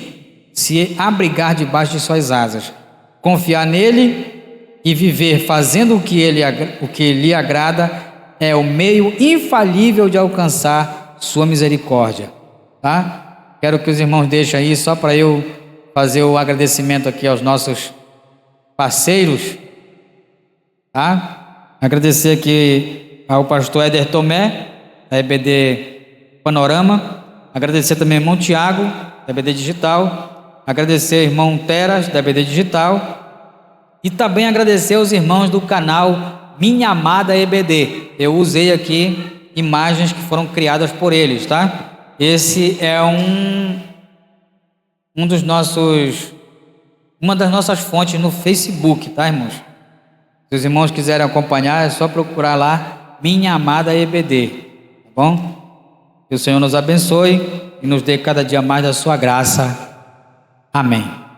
[SPEAKER 2] se abrigar debaixo de suas asas, confiar nele e viver fazendo o que lhe agrada é o meio infalível de alcançar sua misericórdia, tá? Quero que os irmãos deixem aí só para eu fazer o agradecimento aqui aos nossos parceiros, tá? Agradecer aqui ao pastor Éder Tomé, da EBD Panorama, Agradecer também ao irmão Tiago, da EBD Digital. Agradecer ao irmão Teras, da EBD Digital. E também agradecer aos irmãos do canal Minha Amada EBD. Eu usei aqui imagens que foram criadas por eles, tá? Esse é uma das nossas fontes no Facebook, tá, irmãos? Se os irmãos quiserem acompanhar, é só procurar lá Minha Amada EBD, tá bom? Que o Senhor nos abençoe e nos dê cada dia mais da sua graça. Amém.